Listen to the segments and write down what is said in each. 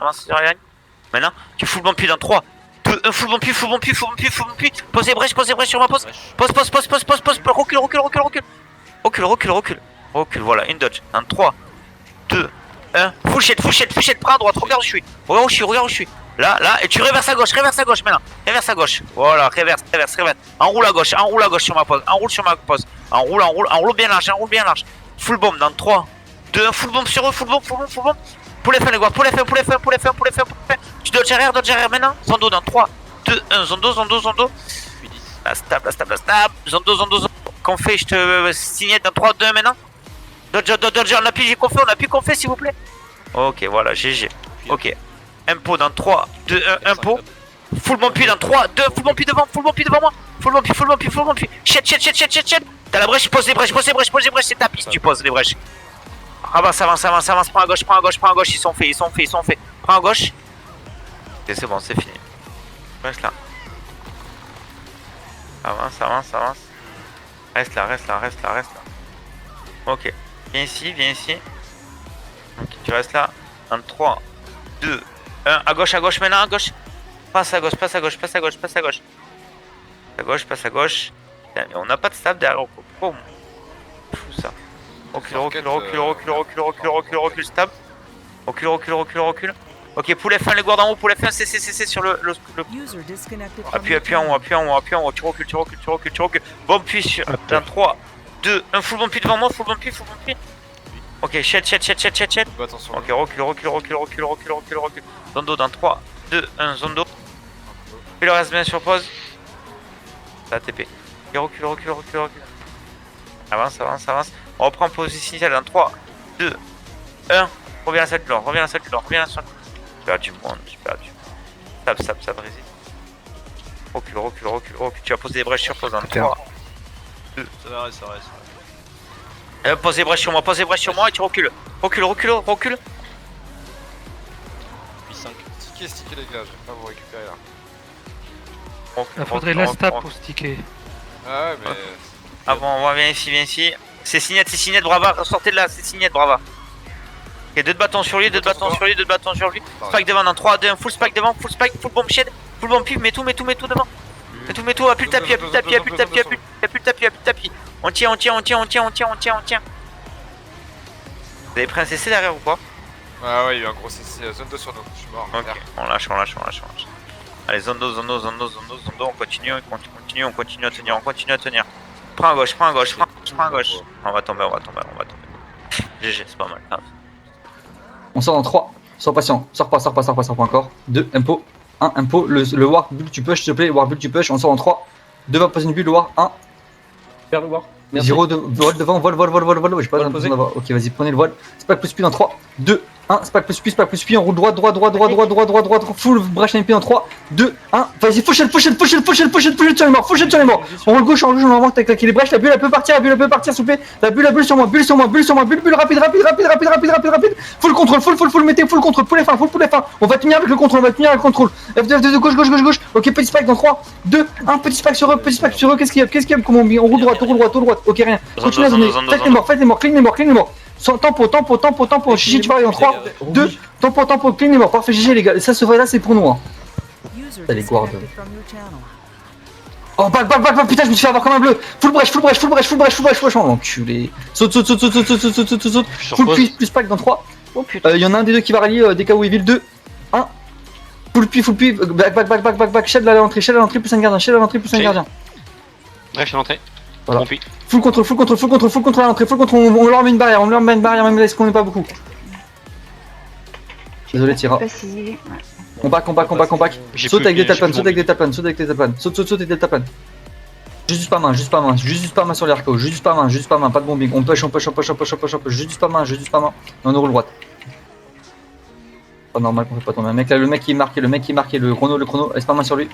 avance sur la ligne. Maintenant, tu full bon pied dans 3, 2, 1, full bon pied, full bon pied, full bon pied, full bon pied. Posez brèche sur ma pose. Pose, recule. Recule, voilà, une dodge. Dans 3, 2, 1, full shit, prends à droite, regarde où je suis. Là, et tu reverses à gauche maintenant. Reverse à gauche. Voilà, reverse. Enroule à gauche sur ma pose. Enroule bien large. Full bomb dans 3, 2, 1, full bomb sur eux, full bomb. Pour les fins les gars, pour les fins. Tu dodge arrière maintenant. Zondo dans 3, 2, 1, Zondo. La stab. Zondo. Qu'on fait, je te signe dans 3, 2, 1 maintenant. Dodge, on appuie qu'on fait s'il vous plaît. Ok, voilà, GG. Ok. Impo dans 3, 2, 1, impo. Full bon pied dans 3, 2, full bon pied devant moi. Full bon pied. Shit. T'as la brèche, pose les brèches, c'est ta piste, tu poses les brèches. Avance, prends à gauche, ils sont faits. Prends à gauche. Ok, c'est bon, c'est fini. Reste là. Avance. Reste là. Ok, viens ici. Ok, tu restes là. En 3, 2, 1, à gauche maintenant, à gauche. Passe à gauche. Passe à gauche. Putain, mais on n'a pas de stab derrière. Boum. Fou ça. Recule, stab. Recule. Ok, poulet fin, les guards en haut, poulet fin, c'est sur le. Appuie en haut, tu recules. Bon pied sur. Dans 3, 2, 1, full bon pied devant moi, full bon pied. Ok, chet. Ok, recule. Zondo dans 3, 2, 1, Zondo. Fais le reste bien sur pause. Ça TP. Et recule. Avance. On reprend position initiale dans 3, 2, 1. Reviens à cette clore. J'ai perdu mon. Stab, résiste. Recule. Tu vas poser des brèches sur pause dans 3, 2. Ça va. Pose des brèches sur moi et tu recules. Recule. 8-5. Sticker les gars, je vais pas vous récupérer là. Il faudrait la stab pour sticker. Ah ouais, mais. Ah bon, viens ici. C'est Signette, Brava, sortez de là, c'est Signette, Brava. Ok, 2 de bâtons sur lui. Spike devant dans 3, 2, 1, full spike devant, full bomb shed, full bomb pive, mets tout devant. Mets tout, appuie le tapis. On tient. Vous avez pris un CC derrière ou pas? Ah ouais, il y a eu un gros CC, zone 2 sur nous, je suis mort. Ok, on lâche. Allez, Zondo, on continue à tenir. Prends à gauche. On va tomber. GG, c'est pas mal. Ah. On sort en 3, sois patient, sors pas encore. 2, impo, 1, impo, le war, bulle tu push s'il te plaît, war bulle tu push, on sort en 3, 2 va poser une bulle, war, 1. Faire le war. 0 vol devant, vol, j'ai pas besoin d'avoir. Ok, vas-y, prenez le voile. Spack plus puis dans 3, 2, 1, spack plus puis, on roule droit, full brush MP en 3, 2, 1, vas-y, full shell sur les morts, on roule gauche, on va attaquer les brèches, la bulle elle peut partir s'il vous plaît, la bulle sur moi, bulle rapide, full contrôle, full mettez, full contrôle, poulet fin, on va tenir avec le contrôle, F2, gauche, ok, petit spike dans 3, 2, 1, petit spike sur eux, qu'est-ce qu'il y a, comment on roule droit, ok, rien, continue à zoner, faites les morts, clean les morts. Tempo, Chichi, tu vas aller en 3, 2, tempo, clean les morts, parfait, GG les gars, ça ce là c'est pour nous. T'as les guards. Oh, back, putain, je me suis fait avoir comme un bleu. Full brèche, enculé. Saute. Full plus pack dans 3. Oh putain. Y en a un des deux qui va rallier, des cas où il ville 2, 1. Full puits, back, shed à l'entrée, plus un gardien. Bref, l'entrée. Voilà. Full contrôle à l'entrée, on leur met une barrière, même là, est-ce qu'on est pas beaucoup. Désolé Tira. On back. Saute avec des talpanes, saute avec des talpanes. Saute et delta pan. Juste pas main sur les arcos, juste pas main, pas de bombing. On push, juste pas main. On roule droite. Pas normal qu'on fait pas tomber. Le mec qui est marqué, le chrono, laisse pas main sur lui.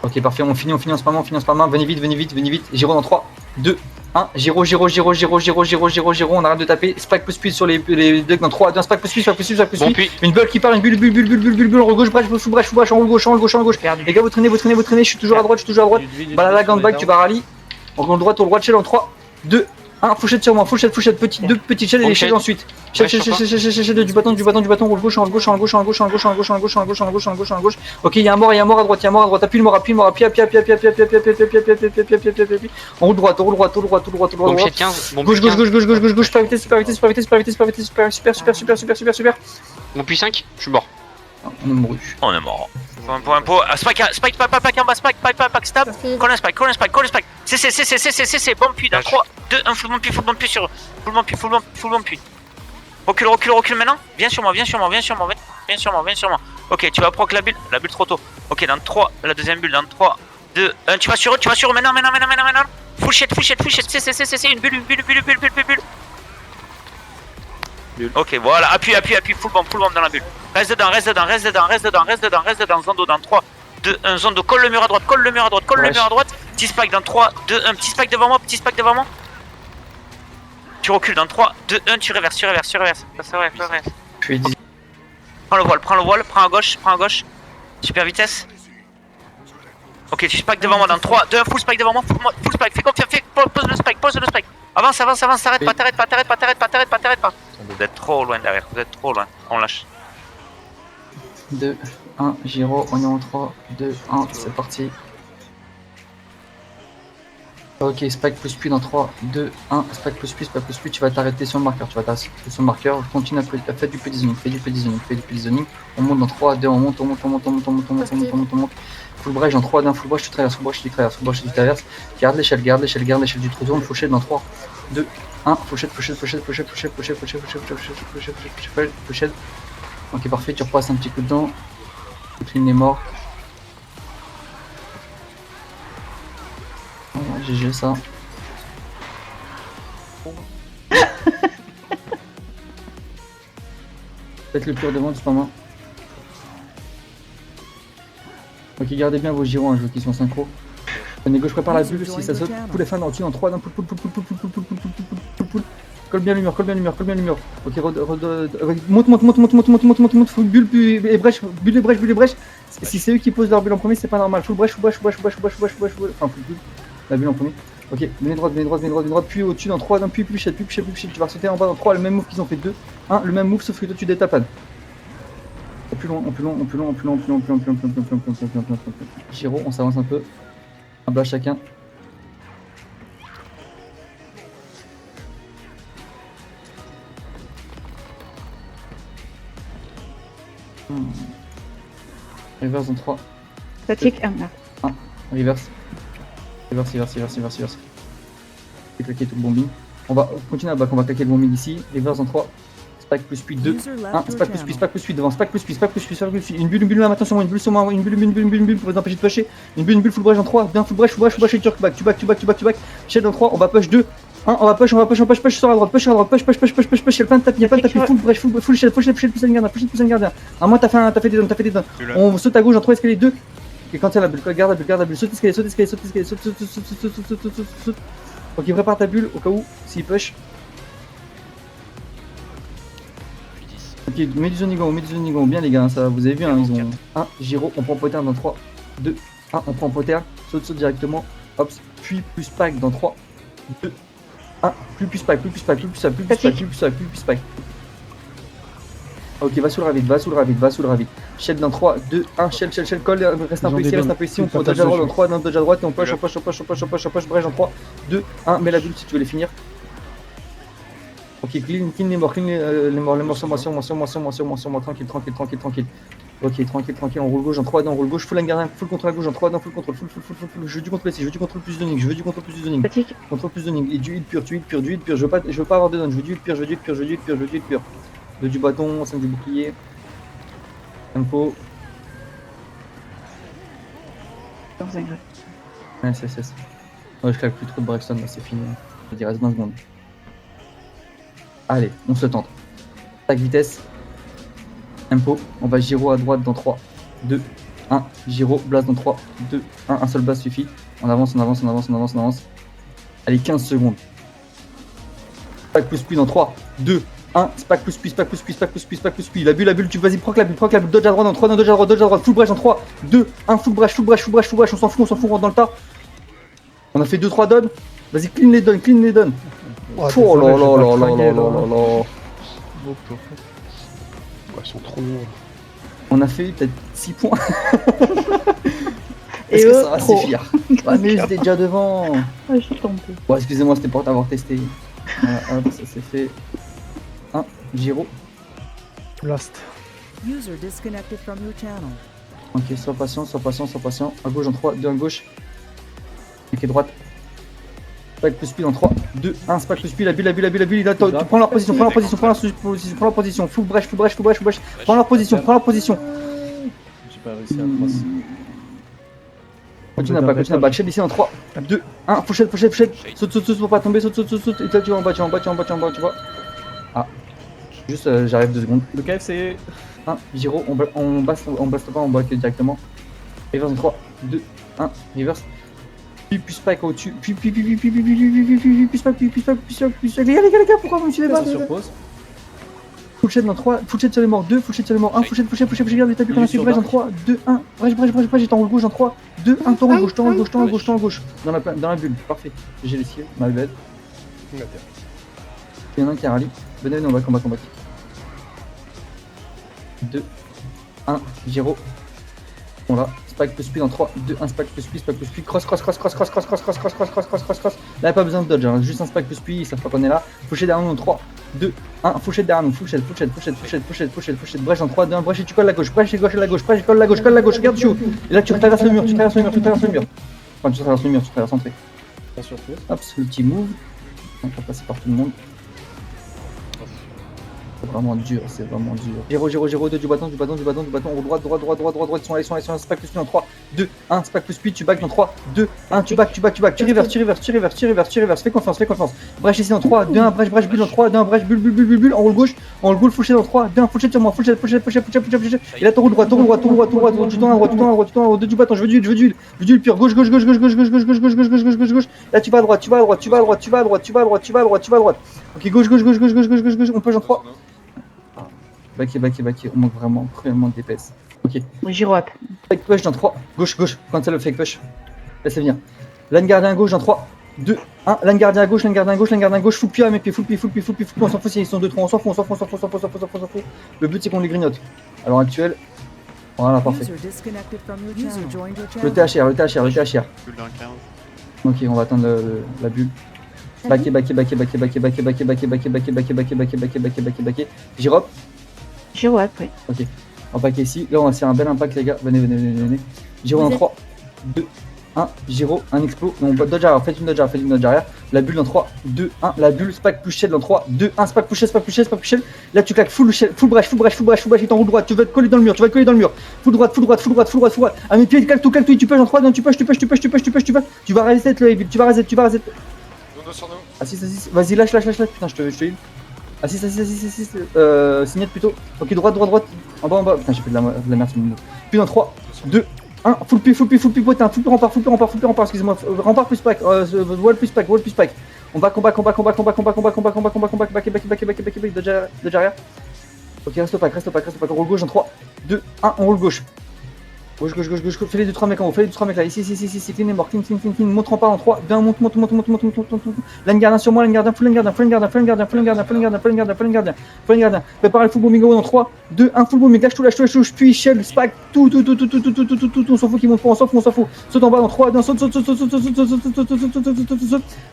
Ok, parfait, on finit en ce moment, venez vite, Giro dans 3, 2, 1, Giro, on arrête de taper, Spike plus speed sur les decks dans 3, 2, 1, Spike plus speed, Bon, puis. une bulle qui part, une bulle, on gauche, brèche, on roule gauche, les gars vous traînez, je suis toujours à droite, balala, gandbag, tu vas rallye, on roule droite, shell en 3, 2, 1, fourchette sur moi, fourchette, petit, 2 petites shell et les shells ensuite. Shell du bâton, roule gauche, en gauche. Ok, il y a un mort à droite, appuie le mort, appuie. On roule droite. Bombe 15, bombe Gauche, 15. super vitesse, super. Mon puits 5, je suis mort. On est mouru. On est mort. Point. Spike, en bas, spike, stab. Call un spike. C'est bombe puis dans 3, 2, 1, full bombe puis sur eux. Full bombe puis. Recule maintenant. Viens sur moi. Ok, tu vas proc la bulle trop tôt. Ok, dans 3, la deuxième bulle, dans 3, 2, 1, tu vas sur eux maintenant. Full shit, c'est une bulle. Ok, voilà, appuie, full bombe dans la bulle. Reste dedans, zone d'eau dans 3, 2, 1, zone d'eau, colle le mur à droite, petit spike dans 3, 2, 1, petit spike devant moi. Tu recules dans 3, 2, 1, tu reverses. Je suis dit. Prends le voile, prends à gauche. Super vitesse. Ok, tu spike devant moi dans 3, 2, 1, full spike devant moi, full spike, fais confiance, pose le spike. Avance, t'arrête pas. Vous êtes trop loin derrière, on lâche. 2, 1, Giro, on est en 3, 2, 1, c'est parti. Ok, spike plus puis dans 3, 2, 1, spike plus puis, tu vas t'arrêter sur le marqueur, continue à faire du positioning, on monte dans 3, 2, on monte. Full brèche dans 3, d'un full brèche, tu traverses, garde l'échelle du trésor, full shell dans 3, 2, 1, pochette. Ok, parfait, tu repasses un petit coup de dent. Tu clean les morts. Voilà, GG ça. Faites le pur devant, c'est pas moi. Ok, gardez bien vos gyros, je veux qu'ils sont synchro. Prenez gauche, prépare la bulle, si ça saute, pouls les fins dans le dessus, en 3, d'un poul. Colle bien le mur. Ok, monte, full bulle, bulle et brèche. Si c'est eux qui posent leur bulle en premier, c'est pas normal. Full brèche, enfin full bulle, la bulle en premier. Ok, venez droite, puis au-dessus dans 3, d'un puis shell, tu vas sauter en bas dans 3, le même move qu'ils ont fait 2, 1, le même move sauf que toi tu détapades. Plus loin. Giro, on s'avance un peu. Un bas chacun. Reverse dans 3. Statique 1 là. Reverse. Et claquer tout le bombing. On va continuer à back, on va claquer le bombing ici. Reverse dans 3. Spike plus puis 2. 1, spike plus puis devant. Spike plus puis. Une bulle là maintenant sur moi. Une bulle pour les empêcher de pusher. Une bulle full brèche dans 3. Bien full brèche et tu back. Shell dans 3. On va push 2. 1, on va push sur la droite. Push, y'a pas de tapis, full brèche, full shell, plus un gardien. À moi, t'as fait des dons. On saute à gauche dans 3 escaliers 2. Et quand il y a la bulle, garde la bulle, saute escalier. Ok, prépare ta bulle au cas où, s'il push. Ok, mets du zonigon, bien les gars, ça vous avez vu, hein, ils ont 1, Giro, on prend potter dans 3, 2, 1, on prend potter, saute directement, hop, puis plus spike dans 3, 2, 1, plus spike. Ok, va sous le ravide. Shell dans 3, 2, 1, shell, colle, reste un peu ici, on peut dodge à droite dans 3, dodge à droite et on push, brèche dans 3, 2, 1, mets la bulle si tu veux les finir. Ok, clean les morts sur moi, tranquille. Ok, tranquille, on roule gauche en 3, on roule gauche, full gardien, full contrôle à gauche en 3, full contrôle, je veux du contrôle ici, je veux du contrôle plus zoning, Statique. contrôle plus zoning, et du heal pur, je veux pas avoir de zone, je veux du heal pur, de du bâton, 5 du bouclier, tempo, ouais, je claque plus trop de Braxton, là c'est fini, il reste 20 secondes. Allez, on se tente. Tac, vitesse. Tempo. On va gyro à droite dans 3, 2, 1. Gyro, blast dans 3, 2, 1. Un seul blast suffit. On avance. Allez, 15 secondes. Spack plus puis dans 3, 2, 1. Spack plus puis. La bulle. Tu vas-y, proc la bulle. Dodge à droite dans 3, dodge à droite. Full brèche dans 3, 2, 1. Full brèche. On s'en fout, on rentre dans le tas. On a fait 2-3 dons. Vas-y, clean les dons. Oh là là là là là là là. Ils sont trop lourds. On a fait peut-être 6 points. Et Est-ce que eux, ça va trop. suffire? Ah mais j'étais déjà devant. Ah, je suis tombée. Bon excusez-moi, c'était pour t'avoir testé. Voilà, hop, ça c'est fait. 1, Giro. Last. User disconnected from your channel. Ok, sois patient, sois patient, sois patient. À gauche en 3, 2 à gauche. Ok, droite. Spike plus speed en 3, 2, 1, spike plus speed, la bulle, là, tu prends leur position, prends leur position, prends leur position, full brèche, prends leur position, J'ai pas réussi à cross. Continue à battre, shade ici en 3, 2, 1, fourchette, saute pour pas tomber, saute, et là tu vas en bas, tu vois. Ah, juste j'arrive 2 secondes. Le KFC. 1, Giro, on basse pas, on bloque directement. Reverse en 3, 2, 1, reverse. Puis spike au-dessus, puis spike, les gars, pourquoi vous me suivez pas? Sur pause. Full shade dans 3, full shade sur les morts, 2, full shade sur les morts, 1, full shade, regarde les tapis qu'on a suivi, brèche en 3, 2, 1, brèche, j'étais en roule gauche en 3, 2, 1, t'en roule gauche, dans la bulle, parfait, j'ai les skills, my bad. Il y en a un qui a rallye, venez, on va combat. 2, 1, Giro, bon là, spike plus speed en 3, 2, 1, spike plus speed, cross, là y'a pas besoin de dodge, hein. Juste un spike plus speed, ils savent pas qu'on est là, fouché derrière nous en 3, 2, 1, fouché derrière nous, fouché, brèche en 3, 2, 1, brèche et tu colles la gauche, brèche colle la gauche, regarde tu et là tu traverses le mur, enfin tu traverses le mur, tu traverses l'entrée, Sur pause. hop, c'est le petit move, on va passer par tout le monde. C'est vraiment dur. Giro, 2 du bâton, on droite, ils sont là, spike plus speed en 3, 2, 1, spike plus speed, tu back dans 3, 2, 1, tu back, tu reverse, fais confiance. Brèche ici en 3, 2, 1, brèche, bulle en 3, 2, 1, brèche, bulle, en roule gauche, full dans 3, 2, 1, full shade sur moi, full shade, et là ton roule droit, tu tournes à droite, 2 du bâton, je veux d'huile pure, gauche, là tu vas à droite, ok, gauche, on peut en 3. Back, on manque vraiment cruellement de DPS. Ok, Giro up. fake push dans 3, gauche, quand c'est le fake push. Laissez venir. Lane gardien gauche dans 3, 2, 1, lane gardien à gauche, full pied à mes pieds, full pied, on s'en fout s'ils sont 2-3, on s'en fout. Le but c'est qu'on les grignote. Alors actuel, voilà, parfait. User disconnected from your channel. User joined your Le channel. THR. Ok, on va atteindre la bulle. Backé. Giro. Giro up, oui. Ok, on pack ici. Là, on va faire un bel impact, les gars. Venez. Giro en 3, 2, 1. Giro, un explo. On va dodge arrière. Faites une dodge arrière. La bulle dans 3, 2, 1. La bulle, spike push shell dans 3, 2, 1. Spike push shell. Là, tu claques full brèche. Et t'en roule droite. Tu vas te coller dans le mur. Full droite. À mes pieds, calque tout. Tu pêches en 3. Tu pêches. Tu vas reset le heavy. Tu vas reset. Zondo sur nous. Assis. Vas-y, lâche. Putain, je te heal. Assis. Signette plutôt. Ok, droite. En bas. Putain, j'ai fait de la merde sur mon dos. Puis dans 3, 2, 1. Full pied, potin. Full rempart. Excusez-moi. Rempart plus pack. Wall plus pack. On back. Dodge arrière. Ok, reste pack. On roule gauche en 3, 2, 1. On roule gauche. Gauche. Fais les 2-3 mecs en haut. Là. Ici. Clean les morts. Clean. Monte en pas en 3, 2, 1. Monte. Lane gardien sur moi. Full gardien. Préparez le full bombing en 3, 2, 1. Full bombing. Lâche tout. Puis shell, spike. Tout. On s'en fout qu'il monte pas. On s'en fout. Saute en bas en 3, 2, 1. Saute.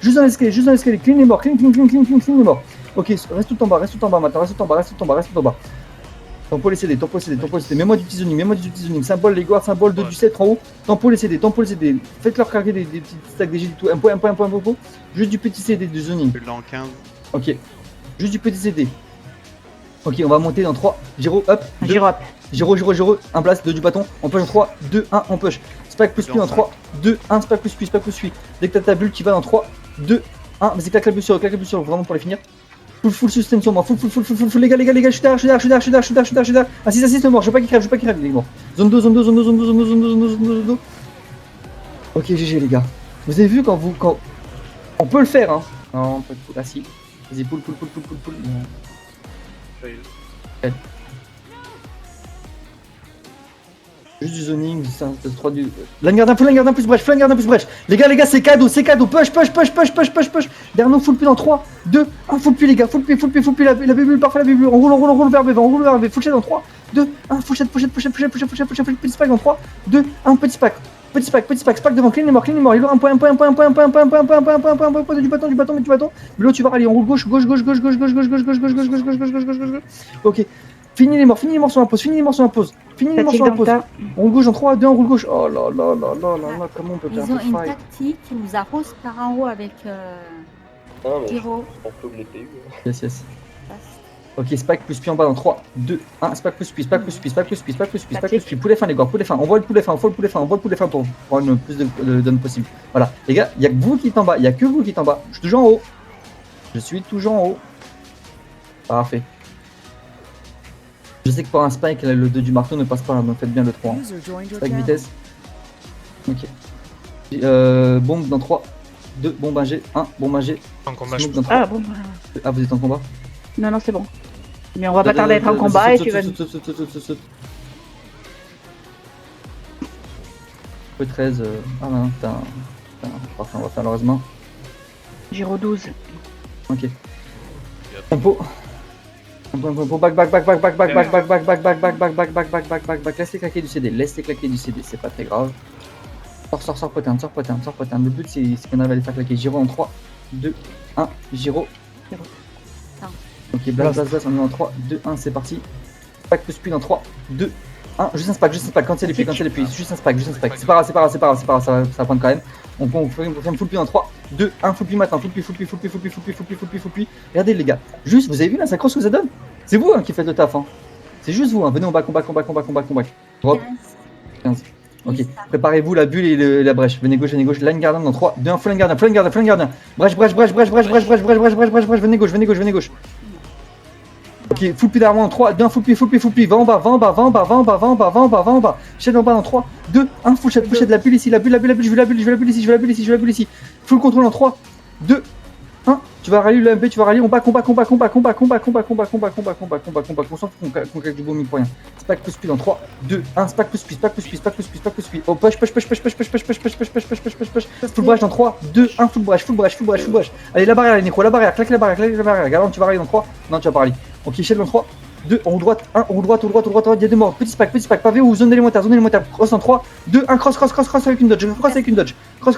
Juste dans l'escalier. Clean les morts. Clean les morts. Ok, reste tout en bas maintenant. Reste tout en bas. Tempo les CD. Mets-moi du petit zoning. Symbole, les guards, symbole 2 du 7 en haut. Tempo les CD. Faites-leur carrer des petits stacks des G du tout. Un point. Juste du petit CD du zoning. Ok. Juste du petit CD. Ok, on va monter dans 3. Giro, up. Giro up. Giro. Un blast, 2 du bâton. On push en 3, 2, 1. On push. Spike plus speed en 3, 2, 1. Spike plus speed. Dès que t'as ta bulle, tu vas dans 3, 2, 1. Vas-y, claque la bulle sur vraiment pour les finir. Full sustain sur moi, full, les gars, je suis derrière. Assis, le mort, je veux pas qu'il crève, il est mort. Zone 2. Ok, GG les gars. Vous avez vu quand on peut le faire, hein. Non, on peut le... Ah si. Vas-y, pull. Non. 1. Juste du zoning, du 5, 3 du. Line gardien plus brèche, flank gardien plus brèche. Les gars, c'est cadeau, push. Derrière nous, full pull dans 3, 2, 1, full pull les gars, full pull, la bulle, parfait la bulle. On roule vers BV, full shot dans 3, 2, 1, full shot, petit spike dans 3, 2, 1, petit spike, spike devant, clean les morts, il a un point, du bâton, Blo, tu vas rallier, on roule gauche. Ok. Finis les morts sur la pause, On roule gauche en 3, 2, on roule gauche. Oh là là, comment on peut Ils faire ont un une fight? tactique qui nous arrose par en haut avec Hiro. Yes. Ok, spike plus puis en bas dans 3, 2, 1, spike plus puis, poulet fin les gars, on voit le poulet fin, pour prendre le plus de donne possible. Voilà, les gars, il y a que vous qui êtes en bas, je suis toujours en haut. Parfait. Je sais que pour un spike, le 2 du marteau ne passe pas, donc faites bien le 3. User joined your Spike channel. vitesse. Ok. Bombe dans 3, 2, bombe un G, 1, bombe un G. En combat, je Smoke dans 3. Ah bon, Ah, vous êtes en combat? non, c'est bon. Mais on va pas tarder à être en combat et tu vas nous. Saute. Peu 13. Ah non, putain. Parfait, on va faire malheureusement. Giro 12. Ok. Tempo. Back. Laisse-les claquer du CD, c'est pas très grave. Sors, potin. Le but c'est qu'on arrive à les faire claquer. Giro en 3, 2, 1, Giro. Ok, blast, on est en 3, 2, 1, c'est parti. Spike plus puis dans 3, 2, 1, juste un spike, quand c'est les pluies, juste un spike. C'est pas grave, ça va prendre quand même. On fait un full puits en 3, 2, 1, full puits maintenant, full puits. Regardez les gars, juste, vous avez vu la synchro ce que ça donne? C'est vous qui faites le taf, hein. C'est juste vous, hein. Venez, on bat. Drop. 15. Ok, préparez-vous la bulle et la brèche. Venez gauche, line gardien dans 3, 2, 1, full line gardien. Brèche. Venez gauche. Ok, full puits derrière en 3, 2, 1, full puits. Va en bas. Shell en bas dans 3, 2, 1, full shot, la bulle ici, je veux la bulle ici. Full contrôle en 3, 2, 1, tu vas rallier le MP, on bat, on s'en fout qu'on claque du bombing pour rien. Spack plus speed en 3, 2, 1, spack plus speed. Oh, push. Full brèche dans 3, 2, 1, full brèche. Allez, la barrière, Nécro, claque la barrière. Galant, tu vas rallier dans 3, non, tu vas pas rallier. Ok, shell dans 3, 2, on roule droite, 1, on roule droite, il y a 2 morts, petit spack, pavé ou zone élémentaire, cross en 3, 2, 1, cross avec une dodge, cross,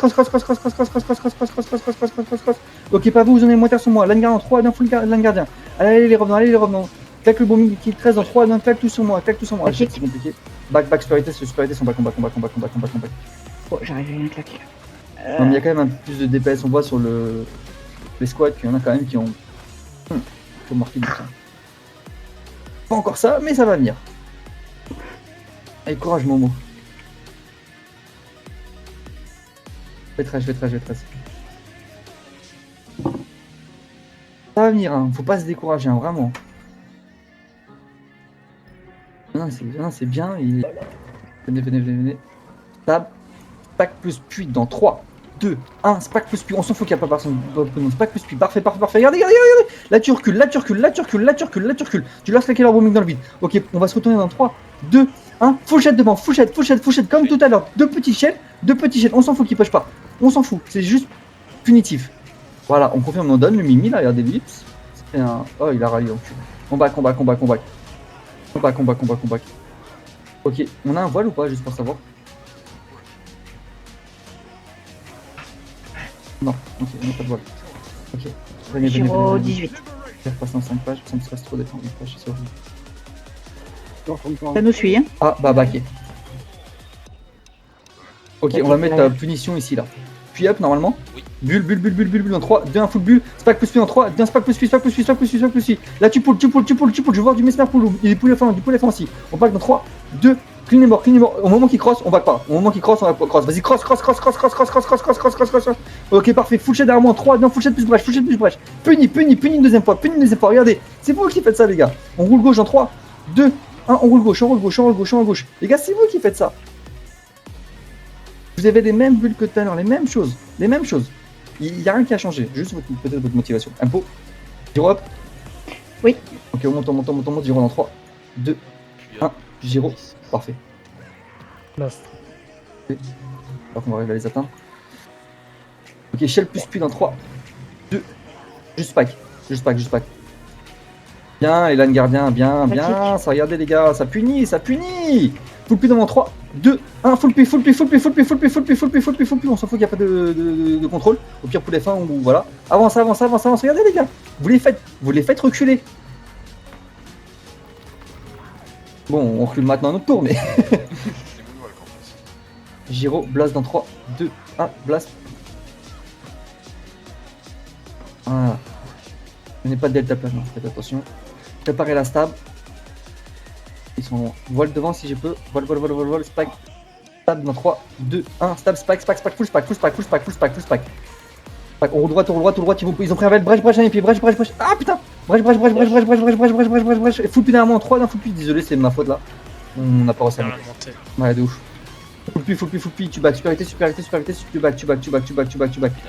ok, pavé ou zone élémentaire sur moi, line gardien en 3, 1 full line gardien, allez les revenants, claque le bombing qui est 13 en 3, 1, claque tout sur moi, ah, c'est compliqué, back, supériorité, on bat, combat. Oh, j'arrive à rien claquer. Non, mais il y a quand même un peu plus de DPS, on voit sur les squads qu'il y en a quand même qui ont marqué du temps. Pas encore ça, mais ça va venir. Allez, courage Momo. Je vais 13. Ça va venir, hein. Faut pas se décourager, hein, vraiment. Non, c'est bien. Venez. Tab. Spack plus puis dans 3, 2, 1, spack plus puis. On s'en fout qu'il n'y a pas personne. Spack plus puis. Parfait. Regardez. Là, tu recules. Tu laisses claquer leur bombing dans le vide. Ok, on va se retourner dans 3, 2, 1. Full shot devant. Full shot comme tout à l'heure. Deux petits shells. On s'en fout qu'ils push pas. On s'en fout. C'est juste punitif. Voilà, on confirme, on donne le mimi là. Regardez lui. C'est un. Oh, il a rallié. Combat. Ok, on a un voile ou pas, juste pour savoir? Non, ok, on n'a pas de voile. Ok, venez. Giro 18. Je vais repasser en 5 pages, ça me stresse trop d'être en 8 pages, c'est horrible. Ça nous suit, hein. Ah, bah, backé. Ok, on va mettre punition ici, là. Puis up, normalement. Oui. Bulle dans 3, 2, 1 full bulle, spack plus puis en 3, 2, 1 spack plus puis. Là, tu pull, je veux voir du mesmer pull, il est pull fin aussi. On back dans 3, 2, clean est mort. Au moment qu'il cross, on back pas. On va cross. Vas-y, cross. Ok, parfait. Full shot derrière moi en 3, non, full shot plus brèche. Puni une deuxième fois. Regardez, c'est vous qui faites ça, les gars. On roule gauche en 3, 2, 1, on roule gauche. Les gars, c'est vous qui faites ça. Vous avez les mêmes bulles que tout à l'heure, les mêmes choses. Il n'y a rien qui a changé, juste peut-être votre motivation. Impo, Giro up. Oui. Ok, on monte, Giro dans 3, 2, 1, Giro, parfait. Blast. Alors qu'on va arriver à les atteindre. Ok, Shell plus Pu dans 3, 2, juste Spike. Juste Spike. Bien, Elan Gardien, bien. Ça, regardez les gars, ça punit. Full Pu dans 3, 2, 1, full Pu. On s'en fout qu'il n'y a pas de contrôle. Au pire, pour les fins, ou voilà. Avance. Regardez les gars. Vous les faites reculer. Bon, on recule maintenant à notre tour, mais. C'est moonwalk en face. Giro, Blast dans 3, 2, 1, Blast. Voilà. Je n'ai pas de delta plane, faites attention. Préparez la stab. Ils sont loin. Voile devant si je peux. Voile, spike. Stab dans 3, 2, 1, stab, spike, full spike. On roule droit, ils ont pris un vel, brèche, un pied, brèche. Ah putain. Brèche. Full pu derrière moi en 3, non, full pu, désolé, c'est ma faute là. On n'a pas réussi à monter. Ouais, de ouf. Full pu, tu back, supériorité, tu back.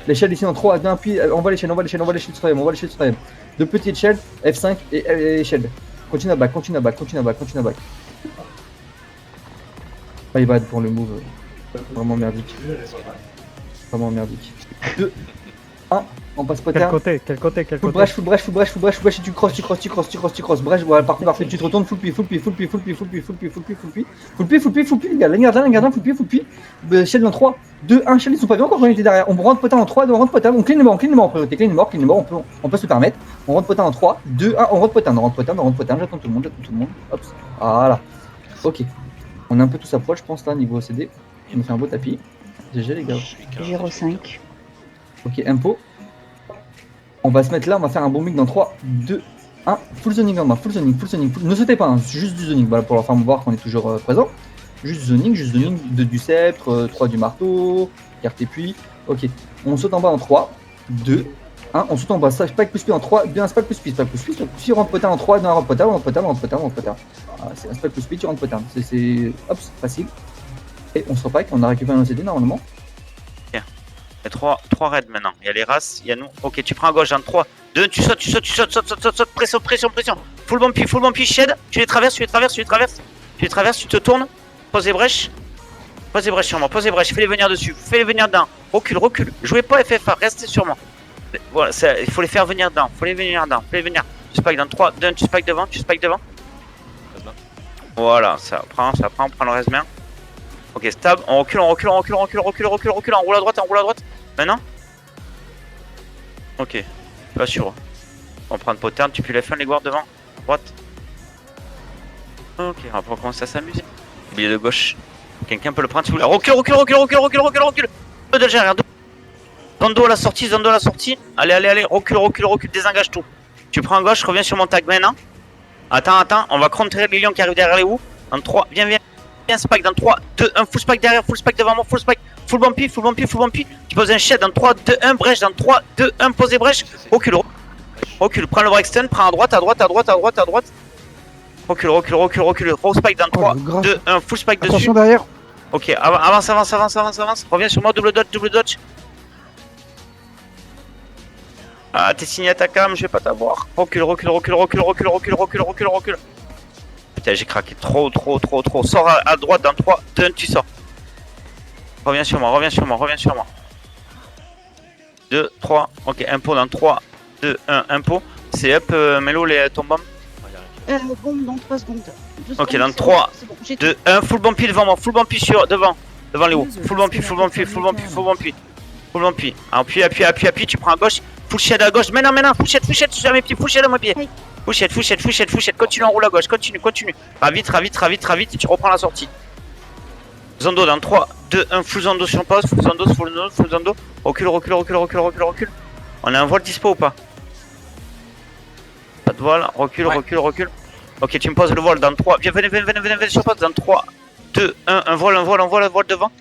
L'échelle ici en 3, 2, 1, puis on va l'échelle sur troisième. Deux petits échelles, F5 et échelle. Continue à back. Bye bad pour le move. Vraiment merdique. 2, 1, on passe Quel potin. côté? Full brèche, et tu crosses. Brèche, voilà, parfait, tu te retournes, full pi, les gars, l'ingardien, full pi. Shell dans 3, 2, 1, Shell, ils sont pas bien encore quand on était derrière. On rentre potin en 3, 2, on rentre potin, on clean le mort en priorité, clean le mort, on peut se le permettre. On rentre potin en 3, 2, 1, on rentre potin, j'attends tout le monde. Hop, voilà. Ok. On est un peu tous à poil, je pense, là, niveau OCD. On a fait un beau tapis. GG, les gars. 0,5. Ok, impo. On va se mettre là, on va faire un bombing dans 3, 2, 1. Full zoning en main, full zoning. Ne sautez pas, hein, juste du zoning, voilà, pour leur faire voir qu'on est toujours présent. Juste zoning, 2 du sceptre, 3 du marteau, carte et puis. Ok, on saute en bas en 3, 2, 1. On saute en bas, spike plus pi en 3, 2, 1, spike plus pi, tu rentres potin en 3, 2, 1, rentre potin. Voilà, c'est un spike plus pi, tu rentres potin. C'est hop, facile. Et on se repike, on a récupéré nos CD normalement. Il y a 3 raids maintenant. Il y a les races, il y a nous. Ok, tu prends à gauche dans 3, 2, tu sautes. Pression. Full bumpy, shed. Tu les traverses. Tu te tournes. Pose les brèches sur moi. Fais-les venir dessus. Fais-les venir dedans. Recule. Jouez pas FFA, restez sur moi. Voilà, il faut les faire venir dedans. Fais-les venir. Tu spike dans 3, 2, tu spike devant. Voilà, ça prend, on prend le reste bien. Ok, stab, on recule, on roule à droite. Maintenant. Ok, pas sûr. On prend le poterne, tu peux les faire les guards devant, droite. Ok, on va pouvoir commencer à s'amuser. Billet de gauche. Quelqu'un peut le prendre si vous voulez. Recule. De derrière. Zondo à la sortie. Allez, recule, désengage tout. Tu prends à gauche, reviens sur mon tag maintenant. Attends, on va contrer les lions qui arrivent derrière les houes. En 3, viens, spike dans 3, 2, 1, full spike derrière, full spike devant moi, full spike, full bumpy. Tu poses un shed dans 3, 2, 1, brèche dans 3, 2, 1, posez brèche, recule, prends le breakstone, prends à droite. Recule, roll spike dans 3, 2, 1, full spike dessus. Attention derrière. Ok, avance, reviens sur moi, double dodge. Ah, t'es signé à ta cam, je vais pas t'avoir. Recule. Putain, j'ai craqué trop. Sors à droite dans 3, 2, 1, tu sors. Reviens sur moi. 2, 3, ok, impo dans 3, 2, 1, impo. C'est up, Melo, ton bomb. Bombe dans 3 secondes. Ok, dans 3, 2, 1, full bumpy devant moi, full bumpy devant les hauts. Full bumpy. Appuie, tu prends à gauche. Full shed à gauche, maintenant, full shed, sur mes pieds, full shed à mes pieds. Full shed, continue en roule à gauche, continue. Va vite, et tu reprends la sortie. Zondo dans 3, 2, 1, full Zondo sur pause, full Zondo. Recule. On a un voile dispo ou pas? Pas de voile, recule. Ok, tu me poses le voile dans 3, viens, venez sur pause, dans 3, 2, 1, un voile devant.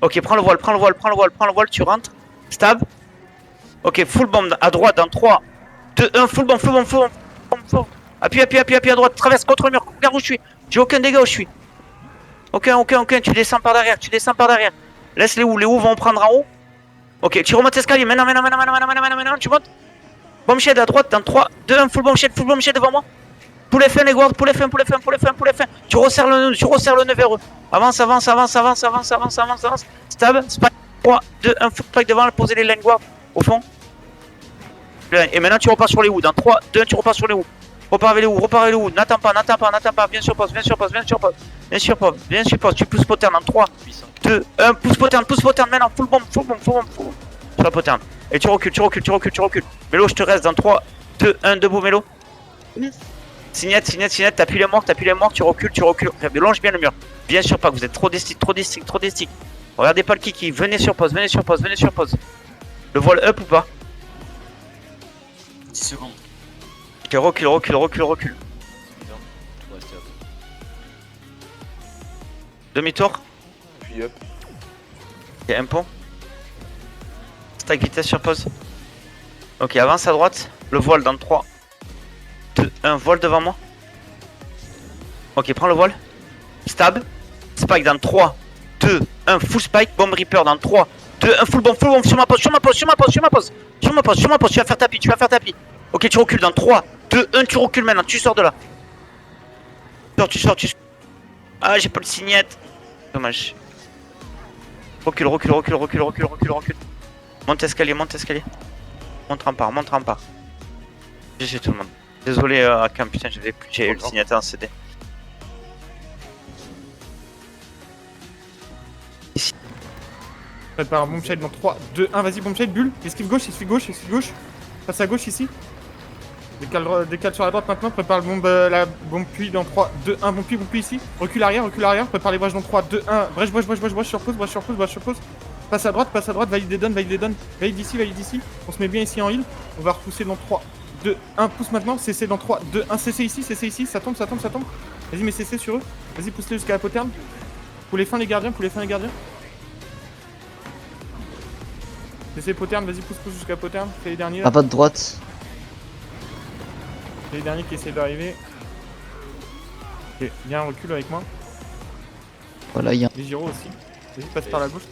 Ok, prends le voile, tu rentres. Stab. Ok, full bomb à droite dans 3, 2, 1, full bomb. Appuie à droite, traverse contre le mur, regarde où je suis. J'ai aucun dégât où je suis. Ok, tu descends par derrière. Laisse les houes vont prendre en haut. Ok, tu remontes l'escalier, maintenant, tu montes. Bomb shed à droite dans 3, 2, 1, full bomb shed devant moi. Pour les fins, les guards, pour les fins. Tu resserres le nœud vers eux. Avance. Stab, spike, 3, 2, 1, full spike devant, poser les line guards au fond. Et maintenant tu repars sur les woods. Dans 3, 2, 1, tu repars sur les woods. Repars avec les woods. N'attends pas. Viens sur pause. Tu pousses poterne dans 3, 2, 1, pousse poterne maintenant. Full bomb. Sur la poterne. Et tu recules. Mélo, je te reste dans 3, 2, 1, debout, Mélo. Signette, t'appuies les morts, tu recules. Longe bien le mur. Bien sûr pas, vous êtes trop distinct. Regardez pas le kiki, venez sur pause. Le voile up ou pas? 10 secondes. Ok, recule. Tout rester up. Demi-tour. Puis up. Ok, un pont. Stack vitesse sur pause. Ok, avance à droite. Le voile dans 3, 2, 1, voile devant moi. Ok, prends le voile. Stab. Spike dans 3, 2, 1, full spike. Bomb Reaper dans 3, 2, 1, full bomb. Sur ma pause. Tu vas faire tapis. Ok, tu recules dans 3, 2, 1, tu recules maintenant. Tu sors de là. Tu sors. Ah, j'ai pas le signette. Dommage. Recule. Monte escalier. Monte en part. GG tout le monde. Désolé à Cam, putain, j'ai eu le signaté en CD. Prépare un bomb shade dans 3, 2, 1, vas-y bomb shade, bulle, esquive gauche. Passe à gauche ici. Décale sur la droite maintenant, prépare la bombe puits dans 3, 2, 1, bombe puits ici. Recule arrière, prépare les brèches dans 3, 2, 1, brèche sur pause. Passe à droite, valide les dons. Valide d'ici. On se met bien ici en heal. On va repousser dans 3, 2, 1, pousse maintenant. CC dans 3, 2, 1, CC ici. Ça tombe. Vas-y, mets CC sur eux. Vas-y, pousse-les jusqu'à la poterne. Pour les fins, les gardiens. CC poterne, vas-y, pousse jusqu'à la poterne. Fais les derniers. À pas de droite. Les derniers qui essaient d'arriver. Ok, viens, recule avec moi. Voilà, il y a Les gyros aussi. Vas-y, passe par la gauche.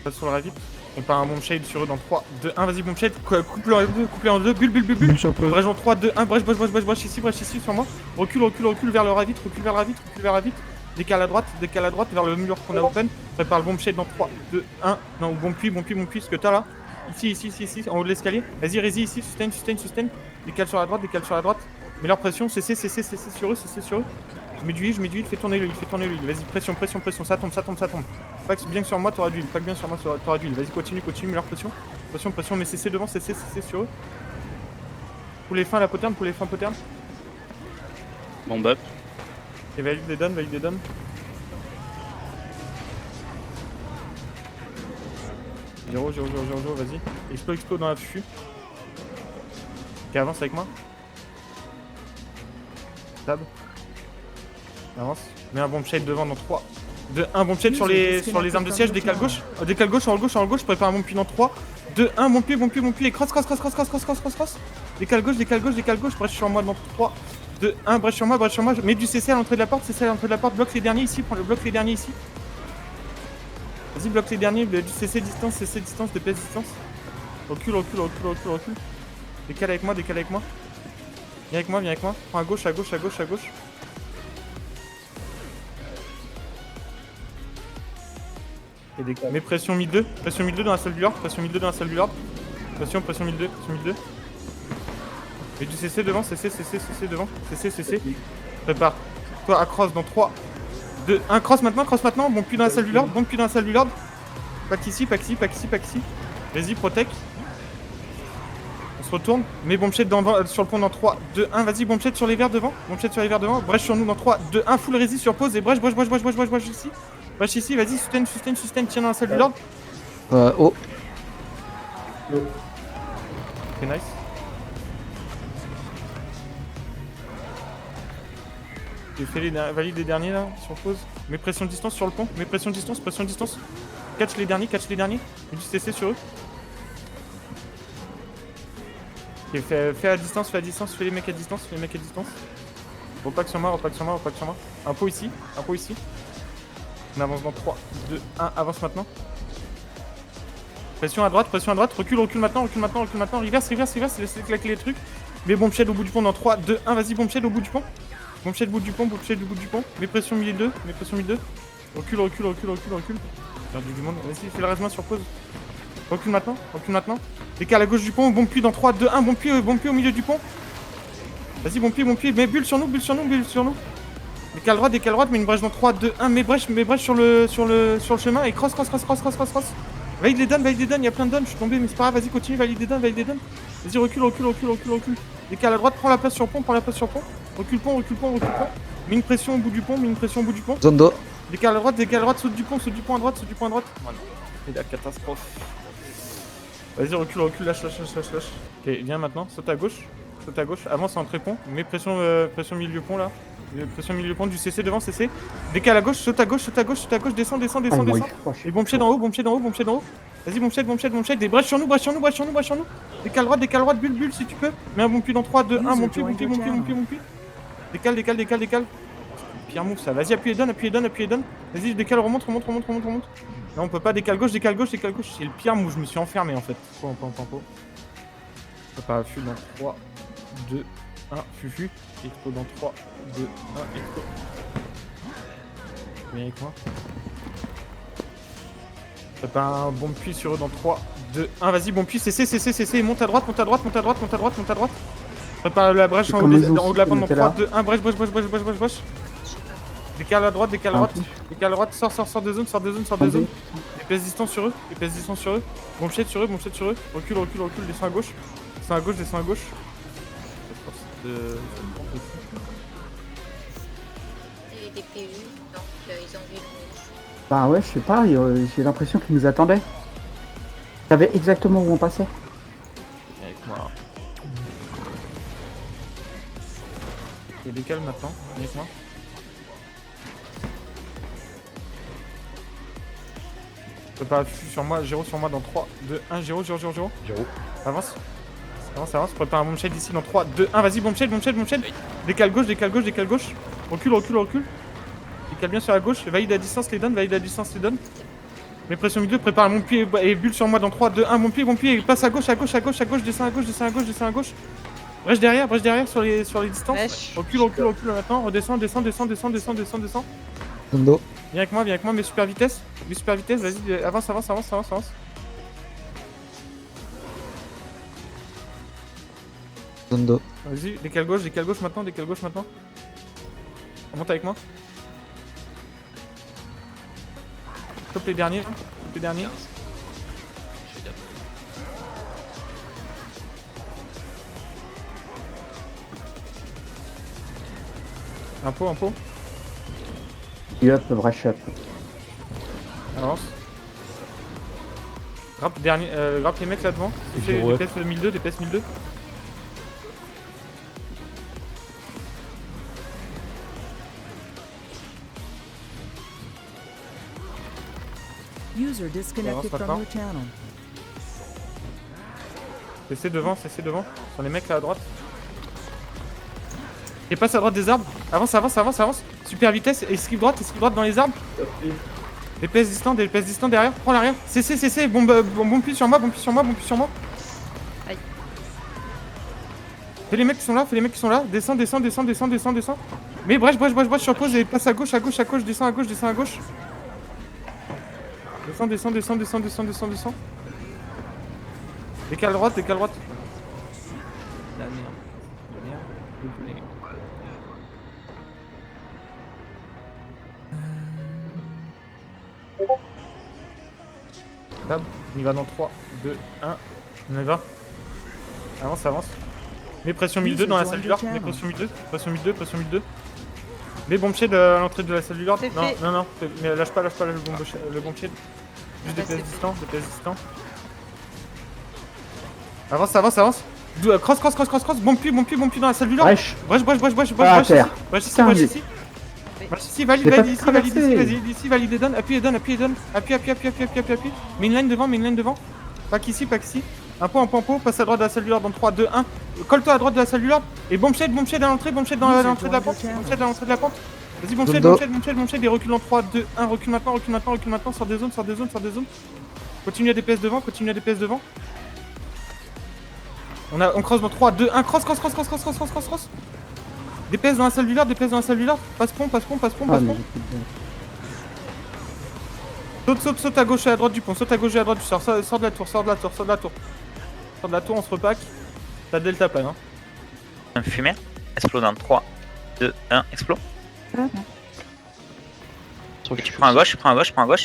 Passe sur le ravit. On part un bomb shade sur eux dans 3, 2, 1, vas-y bomb shade. Coupe-le en deux. Bulle. Brèche en 3, 2, 1, brèche ici sur moi. Recule vers le ravit. Décale à droite vers le mur qu'on a open. Prépare le bomb shade dans 3, 2, 1. Non, bomb puits, ce que t'as là. Ici, en haut de l'escalier. Vas-y, Rési ici, sustain. Décale sur la droite. Mets leur pression, CC sur eux. Je mets du heal, fais tourner l'huile. Vas-y, pression, ça tombe. Pack bien que sur moi, t'auras du heal. Vas-y, continue, mets leur pression. Pression, mais CC devant, CC sur eux. Pour les fins, la poterne. Bomb up. Et valide les dons. Zéro, vas-y. Explo dans la fufu. Ok, avance avec moi. Tab. Avance. Mets un bomb shade devant dans 3, 2, 1, bomb shade sur les armes de siège. Décale gauche, en gauche. Prépare un bomb puits dans 3, 2, 1, bomb puits et cross. Décale gauche. Brèche sur moi dans 3, 2, 1, brèche sur moi. Mets du CC à l'entrée de la porte. Bloque les derniers ici. Vas-y, bloque les derniers, du CC distance, DPS distance. Recule. Décale avec moi. Viens avec moi. Prends à gauche. Et décale. Mets pression 1002 dans la salle du Lord. Pression 1002. Et du CC devant, CC devant. CC. Prépare. Toi à cross dans 3, 2, 1, cross maintenant. Bon puits dans la salle du Lord. Pack ici. Vas-y, protect. On se retourne. Mets bomb shade sur le pont dans 3, 2, 1. Vas-y, bomb shade sur les verres devant. Brèche sur nous dans 3, 2, 1. Full résist sur pause et brèche ici. Brèche ici, vas-y, sustain. Tiens dans la salle du Lord. oh. Ok, nice. J'ai fait valide les derniers là, sur pause. Mets pression de distance sur le pont. Pression de distance. Catch les derniers. Et du CC sur eux. Ok, fais à distance. Fais les mecs à distance. Repack sur moi. Un pot ici. On avance dans 3, 2, 1. Avance maintenant. Pression à droite. Recule maintenant. Reverse. Laissez claquer les trucs. Mais bomb shade au bout du pont dans 3, 2, 1, vas-y, bomb shade au bout du pont. Bomb shade au bout du pont, bomb shade au bout du pont. Mets pression milieu 2, mets pression milieu 2. Recule, recule, recule, recule, recule. Perdu du monde, vas-y, fais le régiment sur pause. Recule maintenant, recule maintenant. Décale à gauche du pont, bon pied dans 3, 2, 1, bon pied au milieu du pont. Vas-y, bon pied, mets bulle sur nous, bulle sur nous, bulle sur nous. Décale droite, mets une brèche dans 3, 2, 1, mets brèche sur le chemin et cross. Valide les downs, il y a plein de downs, je suis tombé, mais c'est pas grave, vas-y, continue, valide les downs. Vas-y, recule. Décale à droite, prends la place sur pont. Recule pont. Mets une pression au bout du pont, Zone d'eau. Décale à droite, saute du pont à droite. Voilà. C'est la catastrophe. Vas-y, recule, lâche. Ok, viens maintenant, saute à gauche, avance en trépont, mets pression milieu pont là. Pression milieu pont du CC devant, CC. Décale à gauche, saute à gauche, descends. Et bomb shade en haut. Vas-y, bomb shade, des brèches sur nous. Décale droite, bulle si tu peux. Mets un bon pied dans 3, 2, 1, mon pied. Décale. Pire move ça, vas-y, appuie et donne. Vas-y, décale, remonte. Non, on peut pas, décale gauche. C'est le pire move, je me suis enfermé en fait. On peut pas, full dans 3, 2, 1, fufu. Expo dans 3, 2, 1, expo. Viens avec moi. T'as pas un bon puits sur eux dans 3, 2, 1, vas-y, bon puits, CC, monte à droite. Prépare la brèche en haut de la pente dans 3, 2, 1, brèche. Décale à droite. Sors de zone. Épaisse distance sur eux. Bomb shade sur eux. Recule. Descends à gauche. Et des PU, donc ils ont vu le move. Bah ouais, je sais pas, j'ai l'impression qu'ils nous attendaient. Ils savaient exactement où on passait. Avec moi. Et décale maintenant, avec moi. Pas sur moi, Géro sur moi dans 3, 2, 1, Géro. Avance. Prépare un bomb shade ici dans 3, 2, 1, vas-y, bomb shade. Décale gauche. Recule. Décale bien sur la gauche, valide à distance les donnes. Mets pression milieu, prépare mon pied et bulle sur moi dans 3, 2, 1, mon pied, et passe à gauche, descends à gauche. Brèche derrière sur les distances. Recule maintenant, redescends. Zone d'eau. Viens avec moi, mets super vitesse, vas-y, avance. Zone d'eau. Vas-y, décale gauche maintenant. Remonte avec moi. Top les derniers. Un pot. Up, brush up. Avance. Grappe les mecs là devant. DPS 1002. User disconnected from your channel. CC devant. Sur les mecs là à droite. Et passe à droite des arbres. Avance. Super vitesse. Esquive droite dans les arbres. DPS distant derrière. Prends l'arrière. CC. Bon puits sur moi. Aïe. Fais les mecs qui sont là. Descends. Mais brèche sur pause et passe à gauche. Descends à gauche. Descends. Décale droite. La merde. Tab, on y va dans 3, 2, 1. On y va. Avance. Mets pression 1002 dans la salle du Lord. Pression 1002. Mets bomb shade à l'entrée de la salle du Lord. Non. Mais lâche pas le bomb shade. Juste DPS distant. Avance. Cross. Bon pied dans la salle du Lord. Brèche. Brèche ici, valide ici, valide et donne. Appuie. Mets une line devant. Pas qu'ici. Un point, passe à droite de la salle du Lord dans 3, 2, 1. Colle-toi à droite de la salle du Lord. Et bomb shade à l'entrée, dans l'entrée de la pente. Vas-y, bomb shade et recule dans 3, 2, 1. Recule maintenant, sors des zones. Continue à DPS devant. On cross dans 3, 2, 1, cross. DPS dans la salle du Lord, passe pont. Ah, mais Saute à gauche et à droite du pont, sors de la tour. Sors de la tour, on se repack. T'as delta pan, hein. Un fumée. Explo dans 3, 2, 1, explo. Tu prends à gauche.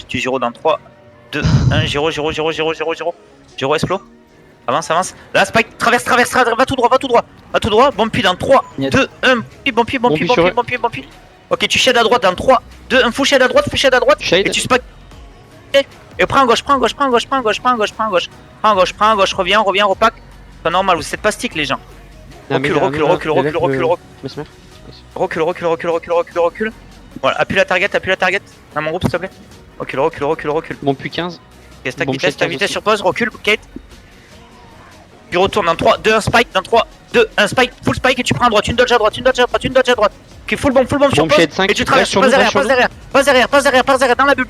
Tu gyro dans 3, 2, 1, gyro. Gyro explo. Avance. Là, Spike, traverse, va tout droit. Bon pied dans 3, 2, 1. Bon pied. Ok, tu shades à droite dans 3, 2, 1. Full shade à droite. Shade. Et tu spike. Et prends à gauche. Reviens, repack. C'est normal, vous êtes pas stick, les gens. Recule. Recule. Voilà, appuie la target. Dans mon groupe, s'il te plaît. Recule. Bon, puis 15. Ok, stack Bon, vitesse, check 15 aussi. sur pause, recule, Kate. Puis retourne dans 3, 2, 1 spike, dans 3, 2, 1 spike, full spike et tu prends à droite, une dodge à droite. Ok, full bomb sur Bomb pause. shade 5, Et tu traverses, reste sur nous, passe derrière, dans la bulle,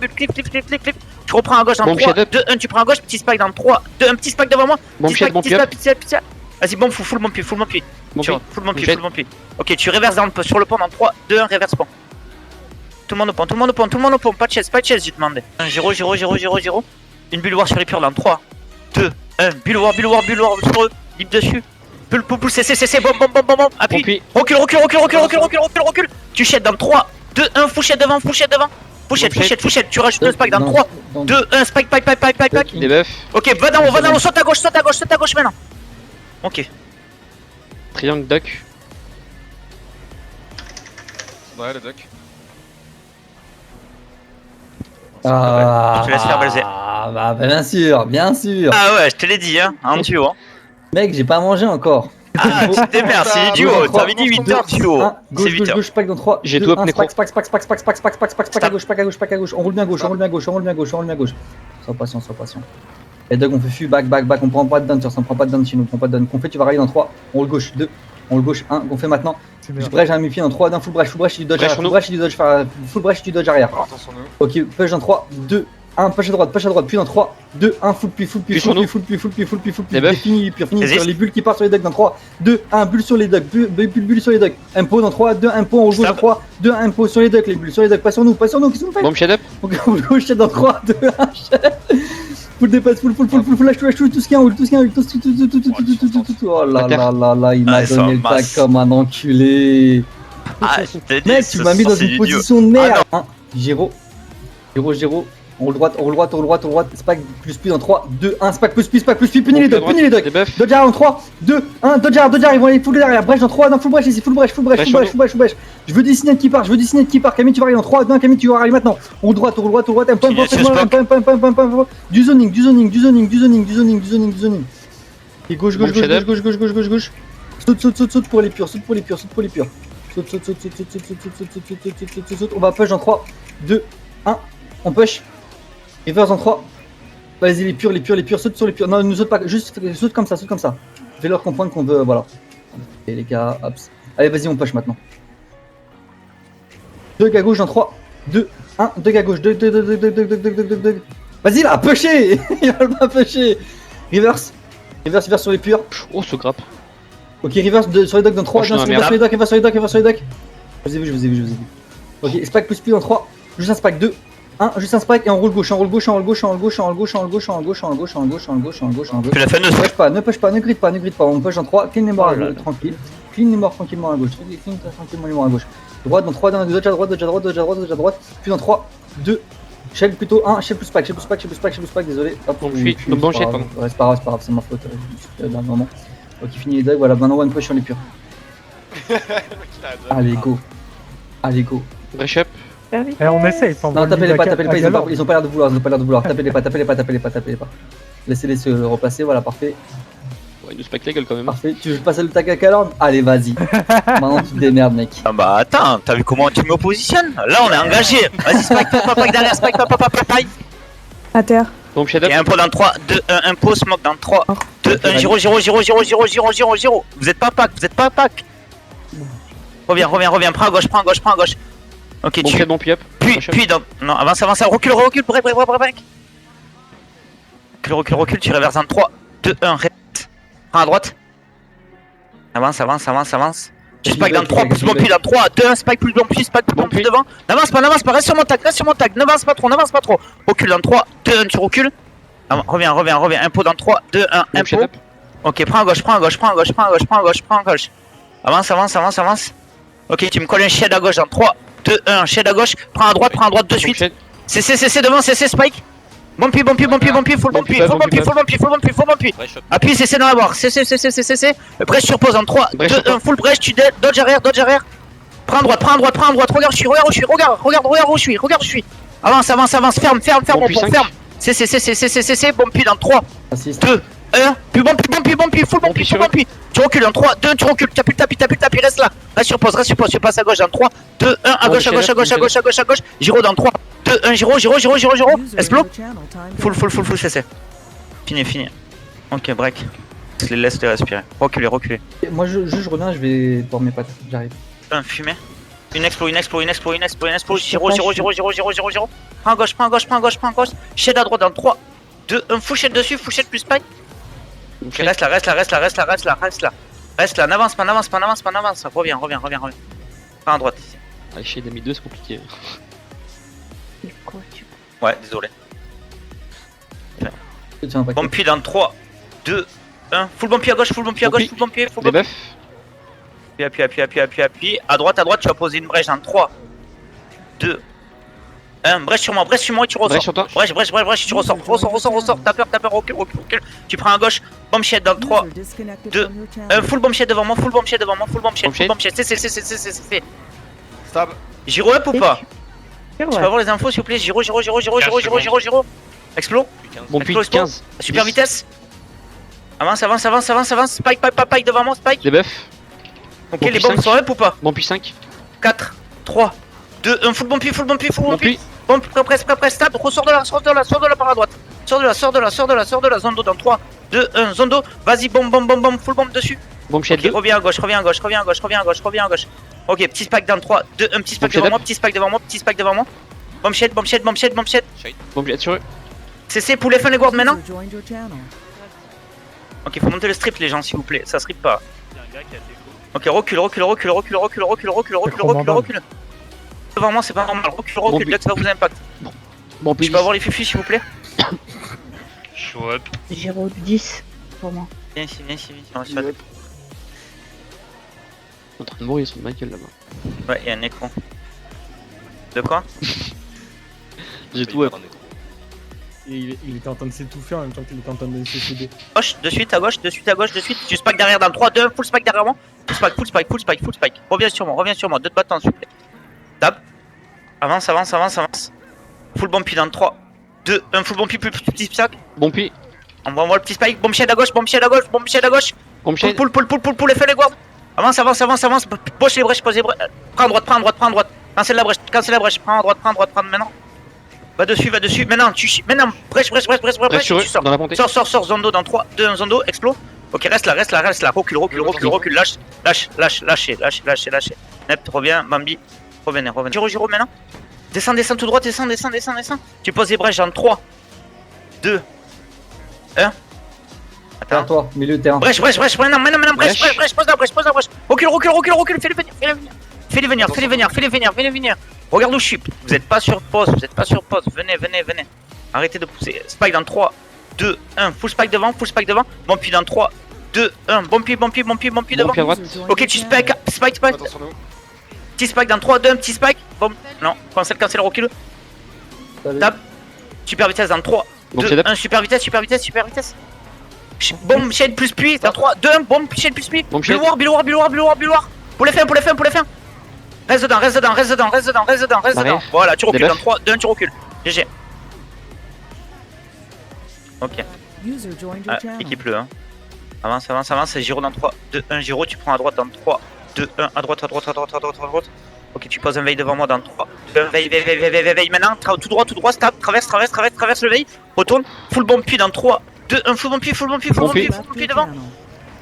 clip. Tu reprends à gauche dans Bomb 3, shade 2, 1, tu prends à gauche, petit spike dans 3, 2, un petit spike devant moi. Bomb shade, bon pied. Vas-y, bomb, full bomb pied. Bon pied. Full bomb pied. Ok, tu reverses sur le pont dans 3, 2, 1, reverse pont. Tout le monde au pont, pas de chaise, j'ai demandé. 0. Une bulle war sur les purs dans 3, 2, 1, bulle war sur eux, libre dessus. Bulle, c'est, bomb, appuie. Recule. Tu shades dans 3, 2, 1, full shade devant. Full shade, tu rajoutes un spike dans 3, 2, 1, spike, pack. Des buffs. Ok, va dans l'eau, saute à gauche maintenant. Ok. Triangle duck. Ouais, le duck. Je te laisse faire baiser. Ah, bah, bien sûr. Ah ouais, je te l'ai dit, hein, en duo. Mec, j'ai pas mangé encore. Ah, tu te démerdes, c'est du duo. T'avais dit 8 heures duo. C'est 8 heures. Gauche, pack dans 3. J'ai tout up nécro. Pack à gauche, pack à gauche. On roule bien gauche. Sois patient. Et Doug, on fait full back. On prend pas de down, on prend pas de down chez nous. On fait, tu vas rallier dans 3. On roule gauche, 2. On roule gauche, 1. On fait maintenant. Je brèche un mi-pied dans 3. D'un full brush, tu dodge arrière. Full brush, tu dodge arrière. Attention nous. Ok, push dans 3, 2, 1, push à droite, puis dans 3, 2, 1, full puis. Fini, les bulles qui partent sur les decks dans 3, 2, 1, bulle sur les decks, bulle sur les decks, impo dans 3, 2, 1, impo, on joue dans 3, 2, 1, impo sur les decks, les bulles sur les decks, pas sur nous, qu'est-ce qu'on fait? Bomb shade up. Ok, on roule dans 3, 2, 1, full dépasse, full, lâche tout ce qu'il y a, tout. Oh là, il m'a donné le tag comme un enculé. Ah, je t'ai dit, Mec, tu m'as mis dans une position de merde. 0. On roule droite. Spike plus dans 3, 2, 1. Spike plus. Punis les dogs. Dodge en 3, 2, 1. Dodge, ils vont aller full derrière. Brèche dans 3, non, full brèche ici. Full brèche. Je veux des signettes qui part. Camille, tu vas aller dans 3, 2, Camille, tu vas aller maintenant. On roule droite. Un point. Du zoning. Et gauche. Saute pour les purs. Saute. On va push en 3, 2, 1. On push. Reverse en 3. Vas-y, les purs. Saute sur les purs. Non, ne saute pas. Juste saute comme ça. Fais-leur comprendre qu'on veut. Voilà. Et les gars, hop. Allez, vas-y, on push maintenant. 2 gars gauche en 3, 2, 1. 2 gars gauche. 2. Vas-y, là, pusher. Il va pas pusher. Reverse sur les purs. Oh, ce grappe. Ok, reverse sur les docks dans 3, reverse sur les docks. Je vous ai vu. Ok, spike plus dans 3, juste un spike 2, 1, juste un spike et on roule gauche. Tu l'as fait Ne push pas, ne gride pas. On push en 3, clean les morts tranquille. Clean les morts tranquillement à gauche. Droite dans 3, dodge à droite. Puis dans 3, 2, shell plutôt 1, shell plus spike, désolé. Hop, Bon shit, pardon. Ouais, c'est pas grave, c'est ma faute. D'un moment. Ok, fini les dogs, voilà, maintenant one push sur les purs. Allez, go. Breach up. On essaye. Non, tapez les pas, ils ont pas l'air de vouloir. Tapez les pas. Laissez-les se replacer, voilà, parfait. Ouais, il nous spike la gueule quand même. Parfait, tu veux passer le tag à Calorn? Allez, vas-y. Maintenant, tu te démerdes, mec. Ah bah attends, t'as vu comment tu me positionnes? Là on est engagé. Vas-y, spike derrière, spike. À terre. Bomb shade up. Et un pot dans 3, 2, 1, impo, smoke dans 3, 2, 1, 0. Vous êtes pas pack. Reviens, prends à gauche. Ok, Bon tu... pied, bon pied up. Puis dans... Non, avance, recule, break. Recule, tu reverses en 3, 2, 1, répète. Prends à droite. Avance, avance, avance, avance. Tu spike dans le Vas-y, 3, vas-y, pousse mon vas-y. pied dans 3, 2, 1, spike plus bon pied, spike plus bon pied devant. N'avance pas, reste sur mon tag, n'avance pas trop, Recule dans 3, 2, 1, tu recules. Reviens, un pot dans 3, 2, 1, un Bombshell pot. up. Ok, prends à gauche. Avance. Ok, tu me colles un shed à gauche dans 3, 2, 1, shed à gauche. Prends à droite de suite. Bombshell. C'est devant, c'est spike. Bon pied, full bon pied. Appuie, c'est dans la barre. C'est. Brèche sur pause en 3, 2, Brèche sur 1, full brèche, tu dodge arrière. Prends à droite. Regarde où je suis. Avance, ferme, Bon, mon puis pont, cinq. ferme. C'est, bon pied dans 3, Assist. 2, 1, puis bon pied, full bon pied. Tu recules en 3, 2, 1, tu recules, t'as plus le tapis, reste là. Reste sur pause, tu passes à gauche dans 3, 2, 1, à gauche. Giro dans 3, 2, 1, Giro. User Explo. in your channel timed out. Full, CC. Fini. Ok, break. Laisse-les respirer. Reculer. Moi, je reviens, je vais pour mes pattes. J'arrive. Un fumé. Une explo. Giro. Prends à gauche. Shed à droite dans 3, 2, 1, full shed dessus, full shed plus spike. Ok, reste là. Reste là, n'avance pas. Reviens. Prends à droite ici. Ah, chez Dami 2, c'est compliqué. Ouais, désolé. Tiens, pas Bon pied dans 3, 2, 1. Full bon pied à gauche, full bon pied. Debuff. Appuie. À droite, tu vas poser une brèche dans 3, 2, 1. Brèche sur moi et tu ressors. Brèche sur toi. Brèche, tu ressors. T'as peur, recule. Tu prends à gauche, bomb shed dans 3, User disconnected 2, from your channel. full bomb shed devant moi, full bomb shed. C'est. Stab. Giro up ou pas? Tu peux avoir les infos s'il vous plaît? Giro. Explo. Bon, puis Explo. 15. Super vitesse. Avance. Spike devant moi, spike. Debuff. Ok, Bon, les puis bombes 5. sont up ou pas? Bon, puis 5. 4, 3, 2, 1, full bon pied. Bon, puis. Bon, presse, stab, ressors de là par la droite. Sors de la zondo dans 3, 2, 1, zondo. Vas-y, bombe, full bombe dessus. Bombshell Ok, 2. reviens à gauche. Ok, petit spike dans 3, 2, 1, petit spike Bombshell devant moi, petit spike devant moi. Bomb shed. Bombshell sur eux. CC, poulet fin les guards maintenant. User joined your channel. Ok, faut monter le strip les gens s'il vous plaît, ça strip pas. Ok, recule. Devant moi c'est pas normal, recule, Lux va vous impact. Bon, puis Je peux avoir les fifis s'il vous plaît? Show up. 0,10 pour moi. Viens ici, on va se faire. en train de mourir sur Michael là-bas. Ouais, y'a un écran. De quoi? J'ai tout up. Il était en train de s'étouffer en même temps qu'il était en train de s'écouder. Gauche, de suite, à gauche. Tu spike derrière dans le 3, 2, 1, full spike derrière moi. Full spike. Reviens sur moi, 2 battants s'il vous plaît. Tab. Avance. Full bon pied dans le 3, 2, 1, full bon pied plus petit spike. Bon, puis. On va voir le petit spike, bomb shed à gauche. Bombshell. Pull, les feux les guards. Avance. Poche les brèches, pose les brèches. Prends à droite. Cancel la brèche. Prends à droite maintenant. Va dessus. Maintenant, brèche, Sur eux, tu sors. dans la montée. Sors, zondo dans 3, 2, 1, zondo, explo. Ok, reste là. Recule, lâche. Nept, reviens, Bambi. Revenez. Giro maintenant. Descends tout droit, descends. Tu poses les brèches dans 3, 2, 1. Attends, toi, milieu de terrain. Brèche, maintenant, brèche, pose la brèche. Recule, fais-les venir. Regarde où je suis, vous êtes pas sur pause, venez. Arrêtez de pousser. Spike dans 3, 2, 1, full spike devant. Bon pied dans 3, 2, 1, bon pied devant. Bon, puis à droite. User joined Ok, your tu channel. spike. Attention nous. Petit spike dans 3, 2, 1, petit spike. Bon, non, cancel, recule. Salut. Tape. Super vitesse dans 3, Bon, 2, c'est up. 1, super vitesse. Bombe shade plus puits dans 3, 2, 1, bombe shade plus puits. Bombe shade. Bulwar. Pour les fins. Reste dedans. Barrière. Voilà, tu recules Debuff. dans 3, 2, 1, tu recules. GG. Ok, User joined your channel. équipe le 1. Avance, c'est Giro dans 3, 2, 1, Giro, tu prends à droite dans 3, 2, 1, à droite. Ok, tu poses un veille devant moi dans 3, 2, 1, veille. Maintenant, tout droit, stab, traverse le veille, retourne, full bomb puis dans 3, 2, 1, full bomb puis Left your devant. channel.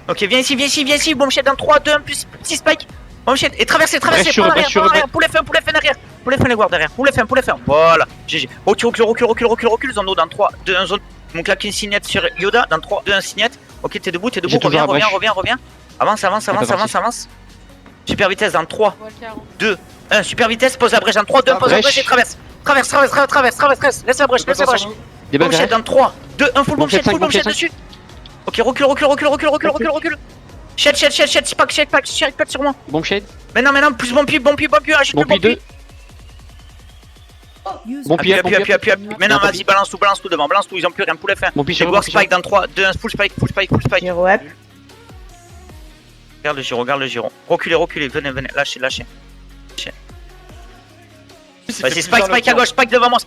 Ok, viens ici, bomb shed dans 3, 2, 1, plus petit spike. Bomb shed, et traversez, prends Brèche sur eux, l'arrière, pour les fins derrière. Pour les fins les guards derrière, pour les fins. Voilà, GG. Oh, tu recules, zondo dans 3, 2, 1, zone. On claque une signette sur Yoda dans 3, 2, 1 signette. Ok, t'es debout, J'ai toujours la brèche. reviens. Avance. Super vitesse dans 3, 2, 1, super vitesse, pose la brèche dans 3, 2, 1, pose la brèche et traverse. Traverse. Laisse la brèche. Des balles Bomb shed derrière. dans 3, 2, 1, full bomb shed Bomb shed, dessus. Ok, recule. Shed, spike sur moi. Bomb shade. Maintenant, plus bomb pied, agite le Bomb bomb pied. 2. Bon pied, Appuie. Maintenant, vas-y, balance tout devant, ils ont plus rien, poulet fin. Bon pied sur Work spike dans 3, 2, 1, full spike. Giro up. Regarde le giro. Reculez, venez, lâchez. Vas-y, spike à gauche, spike devant moi,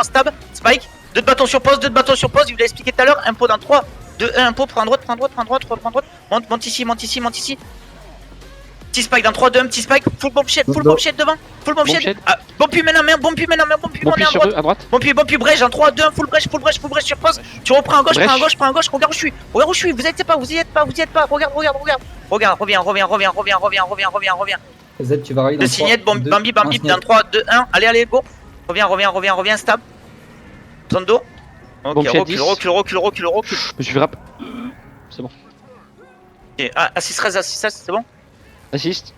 stab, spike. 2 de bâton sur pause, il vous l'a expliqué tout à l'heure, impo dans 3, 2, 1, impo, prends droite, monte ici. Petit spike dans 3, 2, 1, petit spike, full bomb shed devant, Ah, bomb puis maintenant, Bon pied sur eux à droite. Bon puis brèche en 3, 2, 1, full brèche sur pause. Tu reprends à gauche, regarde où je suis, vous y êtes pas, regarde. Reviens. Z, tu vas arriver dans De signette, 3, 2, Bambi, 1, dans 3, 2, 1, allez, go. Reviens, stab. Zondo. Ok, Bon, pied à recule. Je me suis rap. C'est bon. Ok, assist 13, c'est bon. Assist.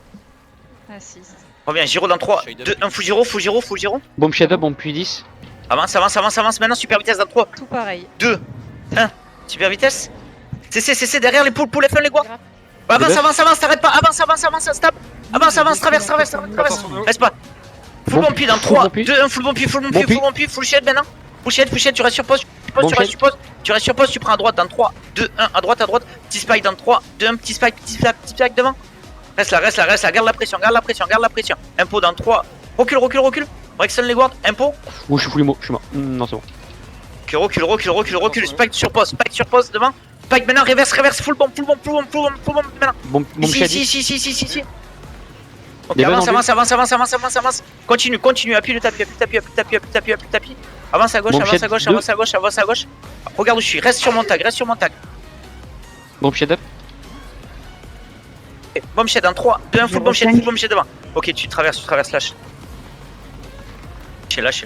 Reviens, Giro dans 3, 2, 1, full Giro. Bomb shade up, bomb puis 10. Avance, maintenant, super vitesse dans 3, Tout pareil. 2, 1, super vitesse. C'est derrière les poules F1, les gars. Avance, t'arrêtes pas, avance, stab. Avance, traverse. Reste pas. Full bon pied dans 3, 2, 1, full bon pied, full shed maintenant. Full shed, tu restes sur pause, tu prends à droite dans 3, 2, 1, à droite, petit spike dans 3, 2, 1, petit spike devant. Reste là, garde la pression. Impo dans 3, recule. Rexon les guards, impo. Oh, je suis full emo, je suis mort. Non, c'est bon. Ok, recule, spike sur pause devant. Spike maintenant, reverse, full bomb maintenant. Bomb shade. Ici. Ok, Des balles avance. Continue, appuie le tapis. Avance à gauche. Regarde où je suis, reste sur mon tag. Bomb shade up. Bomb shed en 3, 2, 1, full bomb shed devant. Ok, tu traverses, lâche. Lâche.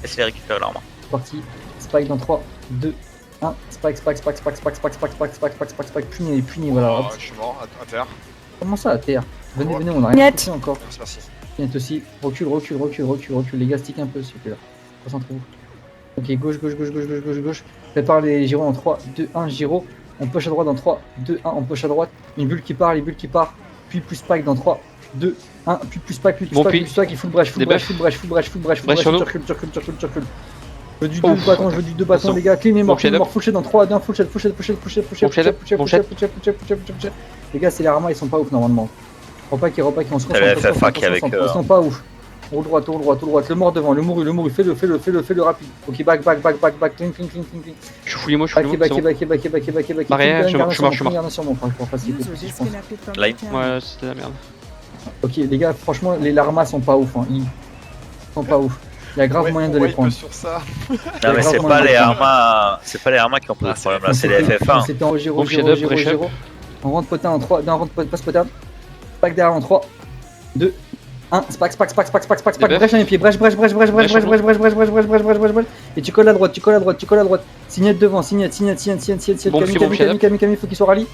Laisse-les récupérer l'arme. parti. Spike dans 3, 2, 1. Spike. Puni, voilà. Oh, hop. je suis mort, à terre. Comment ça à terre? Venez, on a rien Miette. fait encore. Merci. Miette aussi. Recule. Les gars, stick un peu, s'il vous plaît là. Concentrez-vous. Ok, gauche. Prépare les gyros en 3, 2, 1, gyro. On push à droite dans 3, 2, 1, on push à droite. Une bulle qui part. Puis plus spike dans 3, 2, 1. Puis plus spike, il full brèche. Tu recules. Je veux du 2 bâtons, les gars. Clean et mort, full shed dans 3, 2, 1, full shed. Les gars, c'est les Arma, ils sont pas ouf normalement. Repas qui on se concentre. Ils sont pas ouf. Roule droite. Le mort devant, le mouru. Fais-le rapide. Ok, back. Clean. Je suis full emo, Back. Barrière, je suis mort. User disconnected from your channel. Ouais, c'était la merde. Ok, les gars, franchement, les Larmas sont pas ouf. Ils sont pas ouf. Il y a grave moyen de les prendre. Sur ça. Non, mais c'est pas les Arma qui ont posé le problème là, c'est les FF1. C'était en Giro. Bomb shade up, breach up. On rentre potin en 3, passe potin. Spike derrière en 3, 2, 1, spike, brèche à mes pieds, brèche. Et tu colles à droite. Signette devant, signette. Camille, faut qu'il soit rallye.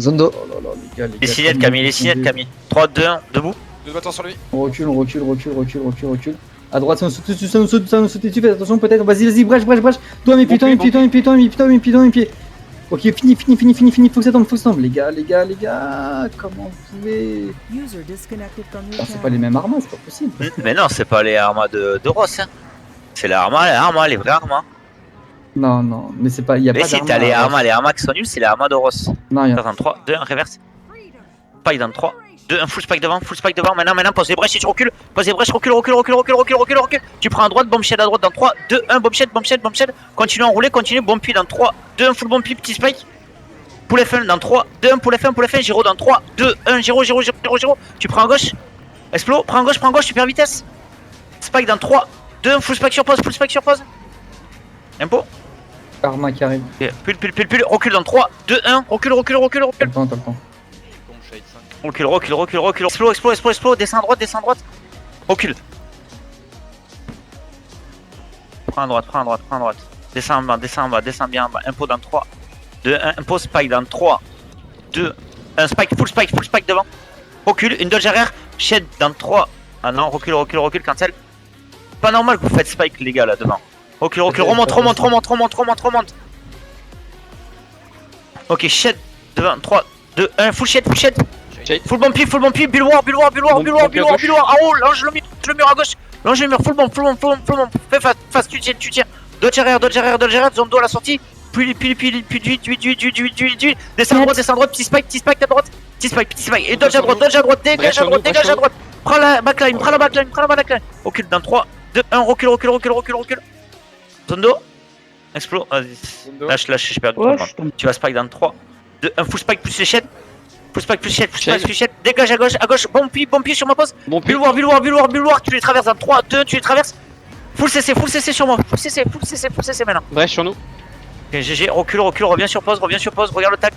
Zondo. Oh là là, les gars. Les signettes, Camille. 3, 2, 1, debout. 2 bâtons sur lui. On recule. À droite, ça nous saute dessus, fais attention peut-être. Vas-y, brèche. Toi, mes pieds. Ok, fini, faut que ça tombe. Les gars, comment vous pouvez... User disconnected from your Ah, c'est channel. pas les mêmes armas, c'est pas possible. Mais non, c'est pas les Arma de Ross. Hein. C'est les Arma, les vrais Arma. Non, mais c'est pas... Y a Mais pas si d'armas. t'as les Arma qui sont nuls, c'est les Arma de Ross. Non, y a... Dans 3, 2, 1, reverse. Spike dans 3, 2, 1, full spike devant. Maintenant, pose les brèches et tu recules. Recule. Tu prends à droite, bomb shed à droite dans 3, 2, 1, bomb shed. Continue à enrouler, bomb puis dans 3, 2, 1, full bomb puis, petit spike. Pull F1 dans 3, 2, 1, pull F1, Giro dans 3, 2, 1, Giro. Tu prends à gauche. Explo, prends à gauche, super vitesse. Spike dans 3, 2, 1, full spike sur pause. Impo. Arma qui arrive. Pull, recule dans 3, 2, 1, recule. T'as le temps. Recule. Explo, descends à droite. Recule. Prends à droite. Descends en bas, descends en bas, descends bien en bas. Impo dans 3, 2, 1. Impo spike dans 3, 2, 1. Spike, full spike devant. Recule, une dodge arrière. Shed dans 3. Ah non, recule, cancel. Pas normal que vous faites spike, les gars, là devant. Recule, remonte. Ok, shed devant 3, 2, 1. Full shed. Full bumpy, bull war. En haut, longe le mur à gauche. Longe le mur, full bump. Fais face, tu tiens. Dodge arrière, zone dos à la sortie. Puis, descends à droite, petit spike à droite. Petit spike. Et dodge à droite, dégage à droite. Prends la backline. Recule dans 3, 2, 1, recule. Zone dos. Explo, vas-y. Lâche, j'ai perdu trop de temps. Tu vas spike dans 3, 2, 1, full spike plus les chaînes. Full spike plus shit, dégage à gauche, bumpy sur ma pose. Bull war, tu les traverses dans 3, 2, tu les traverses. Full CC sur moi, full CC maintenant. Brèche sur nous. Ok, GG, recule, reviens sur pause, regarde le tac,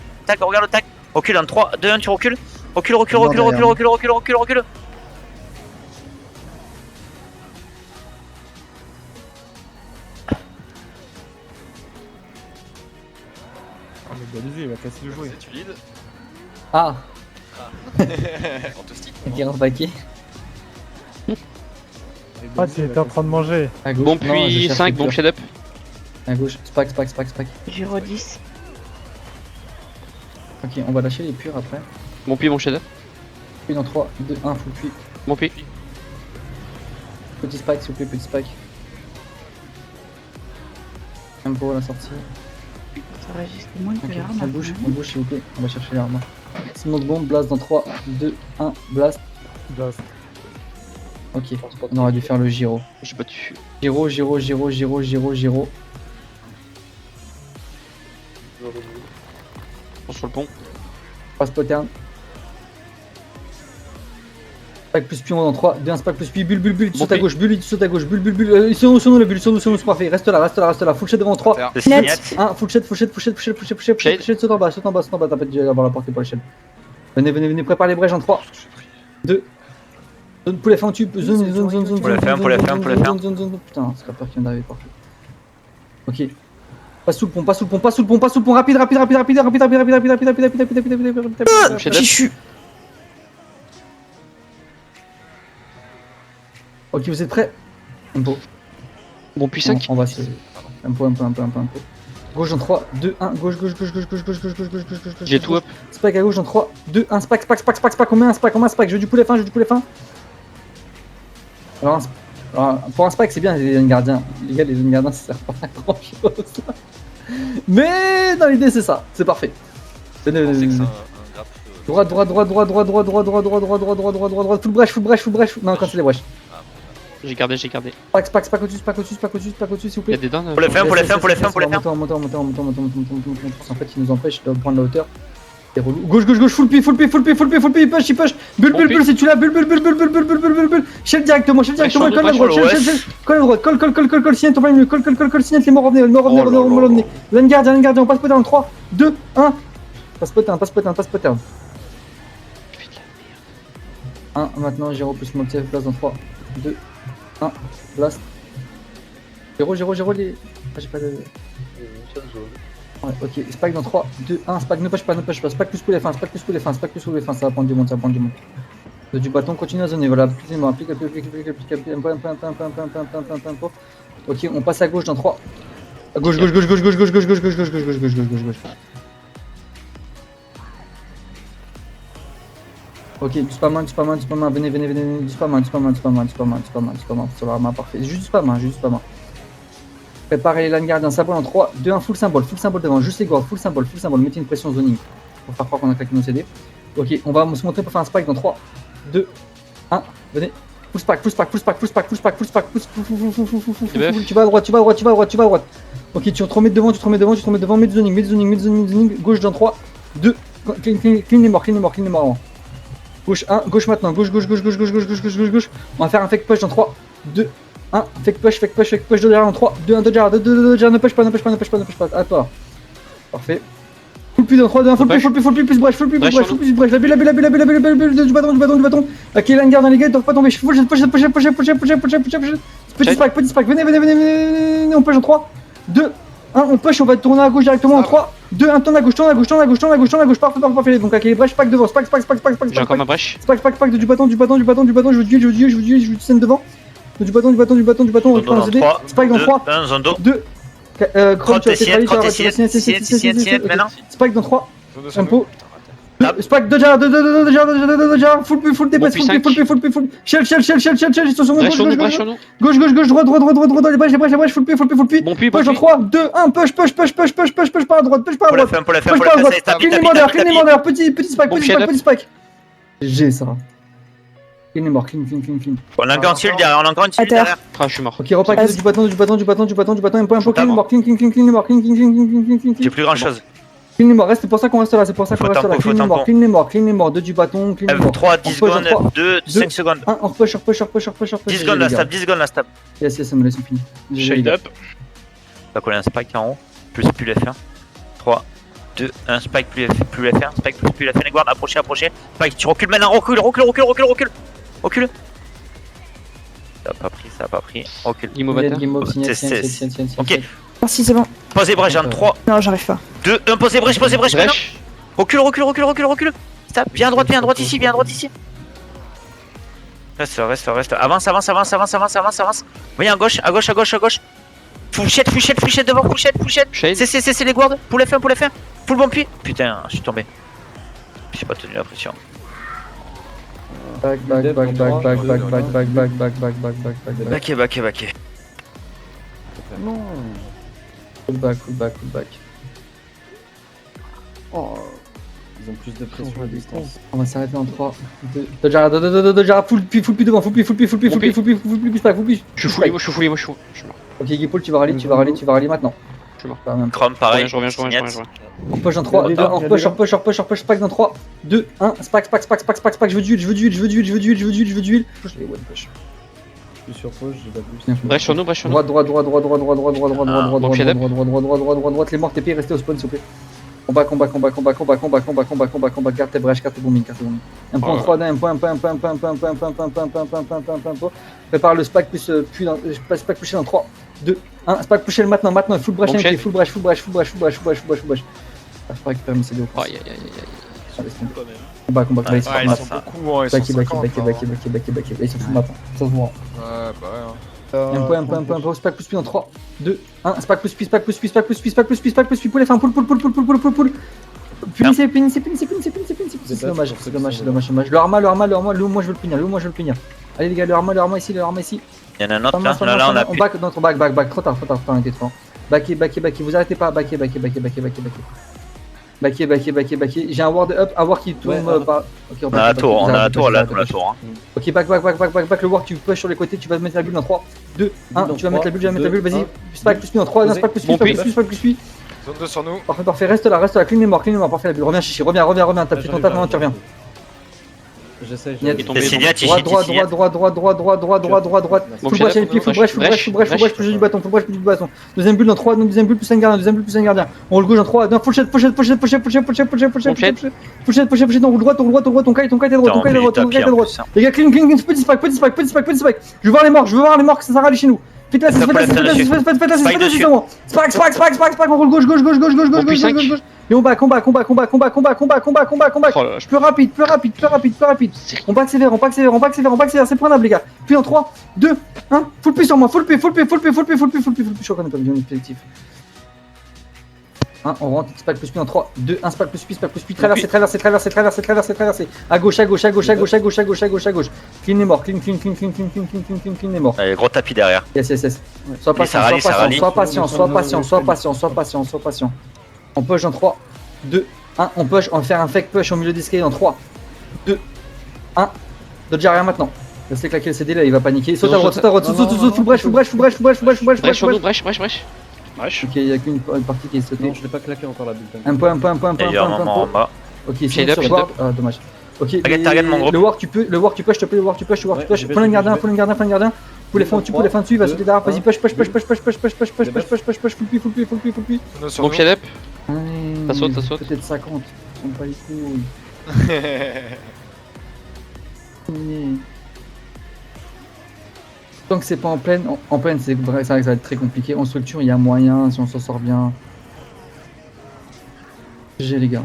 recule en 3, 2, 1, tu recules. Recule. Oh mais allez-y, il va casser le jouet. Tu lead. Ah. On te stick. Ok, on va backer. Ah, tu étais en train de manger. À gauche. Bon Non, je puis cherche 5, les bon purs. shed up. À gauche, spike. Giro 10. Ok, on va lâcher les purs après. Bon puis, bon shed up. Puis dans 3, 2, 1, full puits. Bon puis. Petit spike, s'il vous plaît, petit spike. Un pour la sortie. Ça résiste moins que Ok, l'arme. on bouge, s'il vous plaît. On va chercher l'arme. Sinon de bombe, blast dans 3, 2, 1, blast. Blast. Ok, on aurait dû faire le gyro. J'ai pas dessus. Gyro. Sur le pont. Passe pattern. Spike plus pion dans 3, 2, 1, spike plus pi, bulle, tu sautes à gauche, bulle. Ils sont nous le bulle, c'est parfait. Reste là. Full shot devant 3, C'est signate. 1, full shot, saute en bas, saute en bas, t'as pas déjà avoir la portée pour les chaînes. Venez, prépare les brèches en 3, 2, zone poulet fin, zone. Poulet fin. Putain, c'est pas qui vient d'arriver, parfait. Ok. Pas sous le pont, rapide. J'y suis. Ok, vous êtes prêts? Impo. Bon puis 5. On va se... Impo. Gauche en 3, 2, 1, gauche. J'ai tout up. Spike à gauche en 3, 2, 1, spike. On met un spike. Je veux du poulet fin. Alors, pour un spike, c'est bien les zones gardiens. Les gars, les zones gardiens, ça sert pas à grand chose. Mais dans l'idée, c'est ça. C'est parfait. Venez. Droite. Full brèche. Non, quand c'est les brèches. J'ai gardé. Spack au-dessus, s'il vous plaît. Y'a des downs. Pour les fin. Montons. En fait, ils nous empêchent de prendre la hauteur. C'est relou. Gauche, full pi, il push. Bulle, c'est tu là, bulle. Chef directement, colle à droite, colle, signette, colle, signette, les morts, revenez. Lane gardien, on passe peut-être en 3, 2, 1. Passe peut-être. 1, maintenant, Giro plus Montef, place dans 3, 2, 1, blast. Giro, les... Ah, j'ai pas de... Ouais, ok, spike dans 3, 2, 1, spike, ne push pas, spike plus poulet fin, ça va prendre du monde, Du bâton, continue à zoner, voilà, applique, ok, on passe à gauche dans 3, à gauche. Ok, du spam, venez, du spam, sur la main, parfait, juste du spam. Préparez les lane gardiens, symbole en 3, 2, 1, full symbole devant, juste les gordes, full symbole, mettez une pression zoning pour faire croire qu'on a claqué nos CD. Ok, on va se montrer pour faire un spike dans 3, 2, 1, venez. Full spike. Tu vas à droite. Ok, tu te remets devant, mets du zoning, gauche dans 3, 2, clean les morts avant. Gauche 1, gauche maintenant, gauche. On va faire un fake push dans 3, 2, 1, fake push de derrière en 3, 2, 1, dodger, ne push pas, à toi. Parfait. Full push dans 3, 2, 1, full push, plus brèche, la bulle du bâton. Ok, lane garde dans les gates, doivent pas tomber, push, petit spike, venez, on push en 3, 2, 1, on push, on va tourner à gauche directement en 3, 2, 1, tourne à gauche, tourne à gauche, tourne à gauche, tourne à gauche, tourne à gauche, parfait. Donc avec les brèches, pack devant, spack, J'ai encore ma brèche. spack, du bâton, je veux du scène devant. Du bâton, on récupère un CD, spike dans 3, 1, Zondo. 2, Chrome, tu vas Sienne, maintenant. spike dans 3, Zondo sur tempo. nous. Spike déjà, full DPS, full shell, ils sont sur nous, Brèche sur nous. gauche, droite, les brèches, full pi. Bon puits, Push en 3, 2, 1, push par la droite, Pour la fin, push par la droite, clean les mordeurs, petit spike. G ça. Clean les morts, clean. On a encore un shield derrière, Ah, je suis mort. Ok, repack du bâton, un point, clean les morts, clean. J'ai plus grand chose. Clean les morts, c'est pour ça qu'on reste là, Clean les morts, 2 du bâton, clean les morts. F3, 10 secondes, 2, 5 secondes. 1, on push. 10 secondes la stab. Yes, ça me laisse fini. Shade up. Va coller un spike en haut, plus F1. 3, 2, 1, spike plus F1, spike plus F1, les guards, approchez. Spike, tu recules maintenant, recule. Ça a pas pris. Recule. Immovateur. Ok, Merci, c'est bon. posez brèche en 3, Non, j'arrive pas. 2, 1, posez brèche maintenant. Brèche. Recule. Stop, viens à droite ici. Reste. Avance. Viens à gauche. Full shit devant, full shit. Shade. C'est les guards. Pull F1. Full bon pied. Putain, je suis tombé. J'ai pas tenu la pression. Back. Backé. Full back. Oh, ils ont plus de pression à distance. On va s'arrêter en 3, 2, Dodgera, full pi devant, full pi, spike. Je suis fully, moi je suis mort. Ok, Gipol, tu vas rallier maintenant. Je suis mort. Chrome, pareil. Je reviens. On push en 3, 2, 1, on push, spike dans 3, 2, 1, spike, je veux d'huile. Push les one push. Je suis sur pause, j'ai pas plus. Brèche sur nous. Droite, les morts TP, restez au spawn s'il vous plaît. Combat, garde tes brèches, garde tes bombings. Un point en 3, un point. Prépare le spack plus spack pusher dans 3, 2, 1, spack pusher maintenant, full brèche, full brèche. Ah, je peux récupérer mes CD au fond. Aïe. Combat, Ouais, ils sont beaucoup, hein, ils sont 50. Ils sont full maintenant, ça se voit. Ouais, bah ouais. Un point, spack plus dans 3, 2, 1, spack plus, pull F1, pull. Punissez. C'est dommage. Le arma, moi je veux le punir. Allez les gars, le arma ici. Il y en a un autre là, on a plus. Back, trop tard, on était trop. Backé, vous arrêtez pas, backé. J'ai un ward up, un ward qui tourne par. Ok, On a la tour, là. Ok, back, le ward, tu push sur les côtés, tu vas mettre la bulle dans 3, 2, 1, tu vas mettre la bulle, vas-y. Spack plus lui en 3, spack plus lui. Zone 2 sur nous. Parfait, reste là, clean les morts, parfait la bulle. Reviens, chichi, reviens, t'as pris ton taf, maintenant tu reviens. J'essaie. C'est Signat, Droite. Full brèche, full brèche, du bâton. Deuxième bulle dans 3, deuxième bulle plus un gardien. On roule gauche en 3, push, on roule droite, on caille à droite. Les gars, clean, petit spike. Je veux voir les morts, que ça râle chez nous. Faites la 6 sur moi. Spike, on roule gauche. Et on bat, combat. Plus rapide. On back sévère, c'est prenable les gars. Puis en 3, 2, 1, full push sur moi, full push, je crois qu'on est pas bien objectif. 1, on rentre, spike plus en 3, 2, 1, spike plus, traversez. À gauche. Clean les morts. Allez, gros tapis derrière. Yes. Sois patient. On push en 3, 2, 1, on va faire un fake push au milieu d'escalier en 3, 2, 1. Dodge arrière maintenant. Laissez claquer le CD là, il va paniquer. Saute à droite, saute, full brèche. Brèche sur nous, brèche. Ok, il y a qu'une partie qui est sautée. Non, je l'ai pas claqué encore la bulle. Un point. Il y a un moment en bas. Ok, Shade sur up, le ward. Ah, dommage. Ok, Target mon groupe. le ward tu peux, je te plaît, le ward tu push. Prends le gardien. Pull les fins dessus, il va sauter derrière. Vas-y, push. Full pi. Zone sur Bon nous. pied up. Ça saute. Peut-être 50. On pas les couilles. Tant que c'est pas en pleine, en pleine c'est vrai, ça va être très compliqué. En structure, il y a moyen si on s'en sort bien. GG les gars.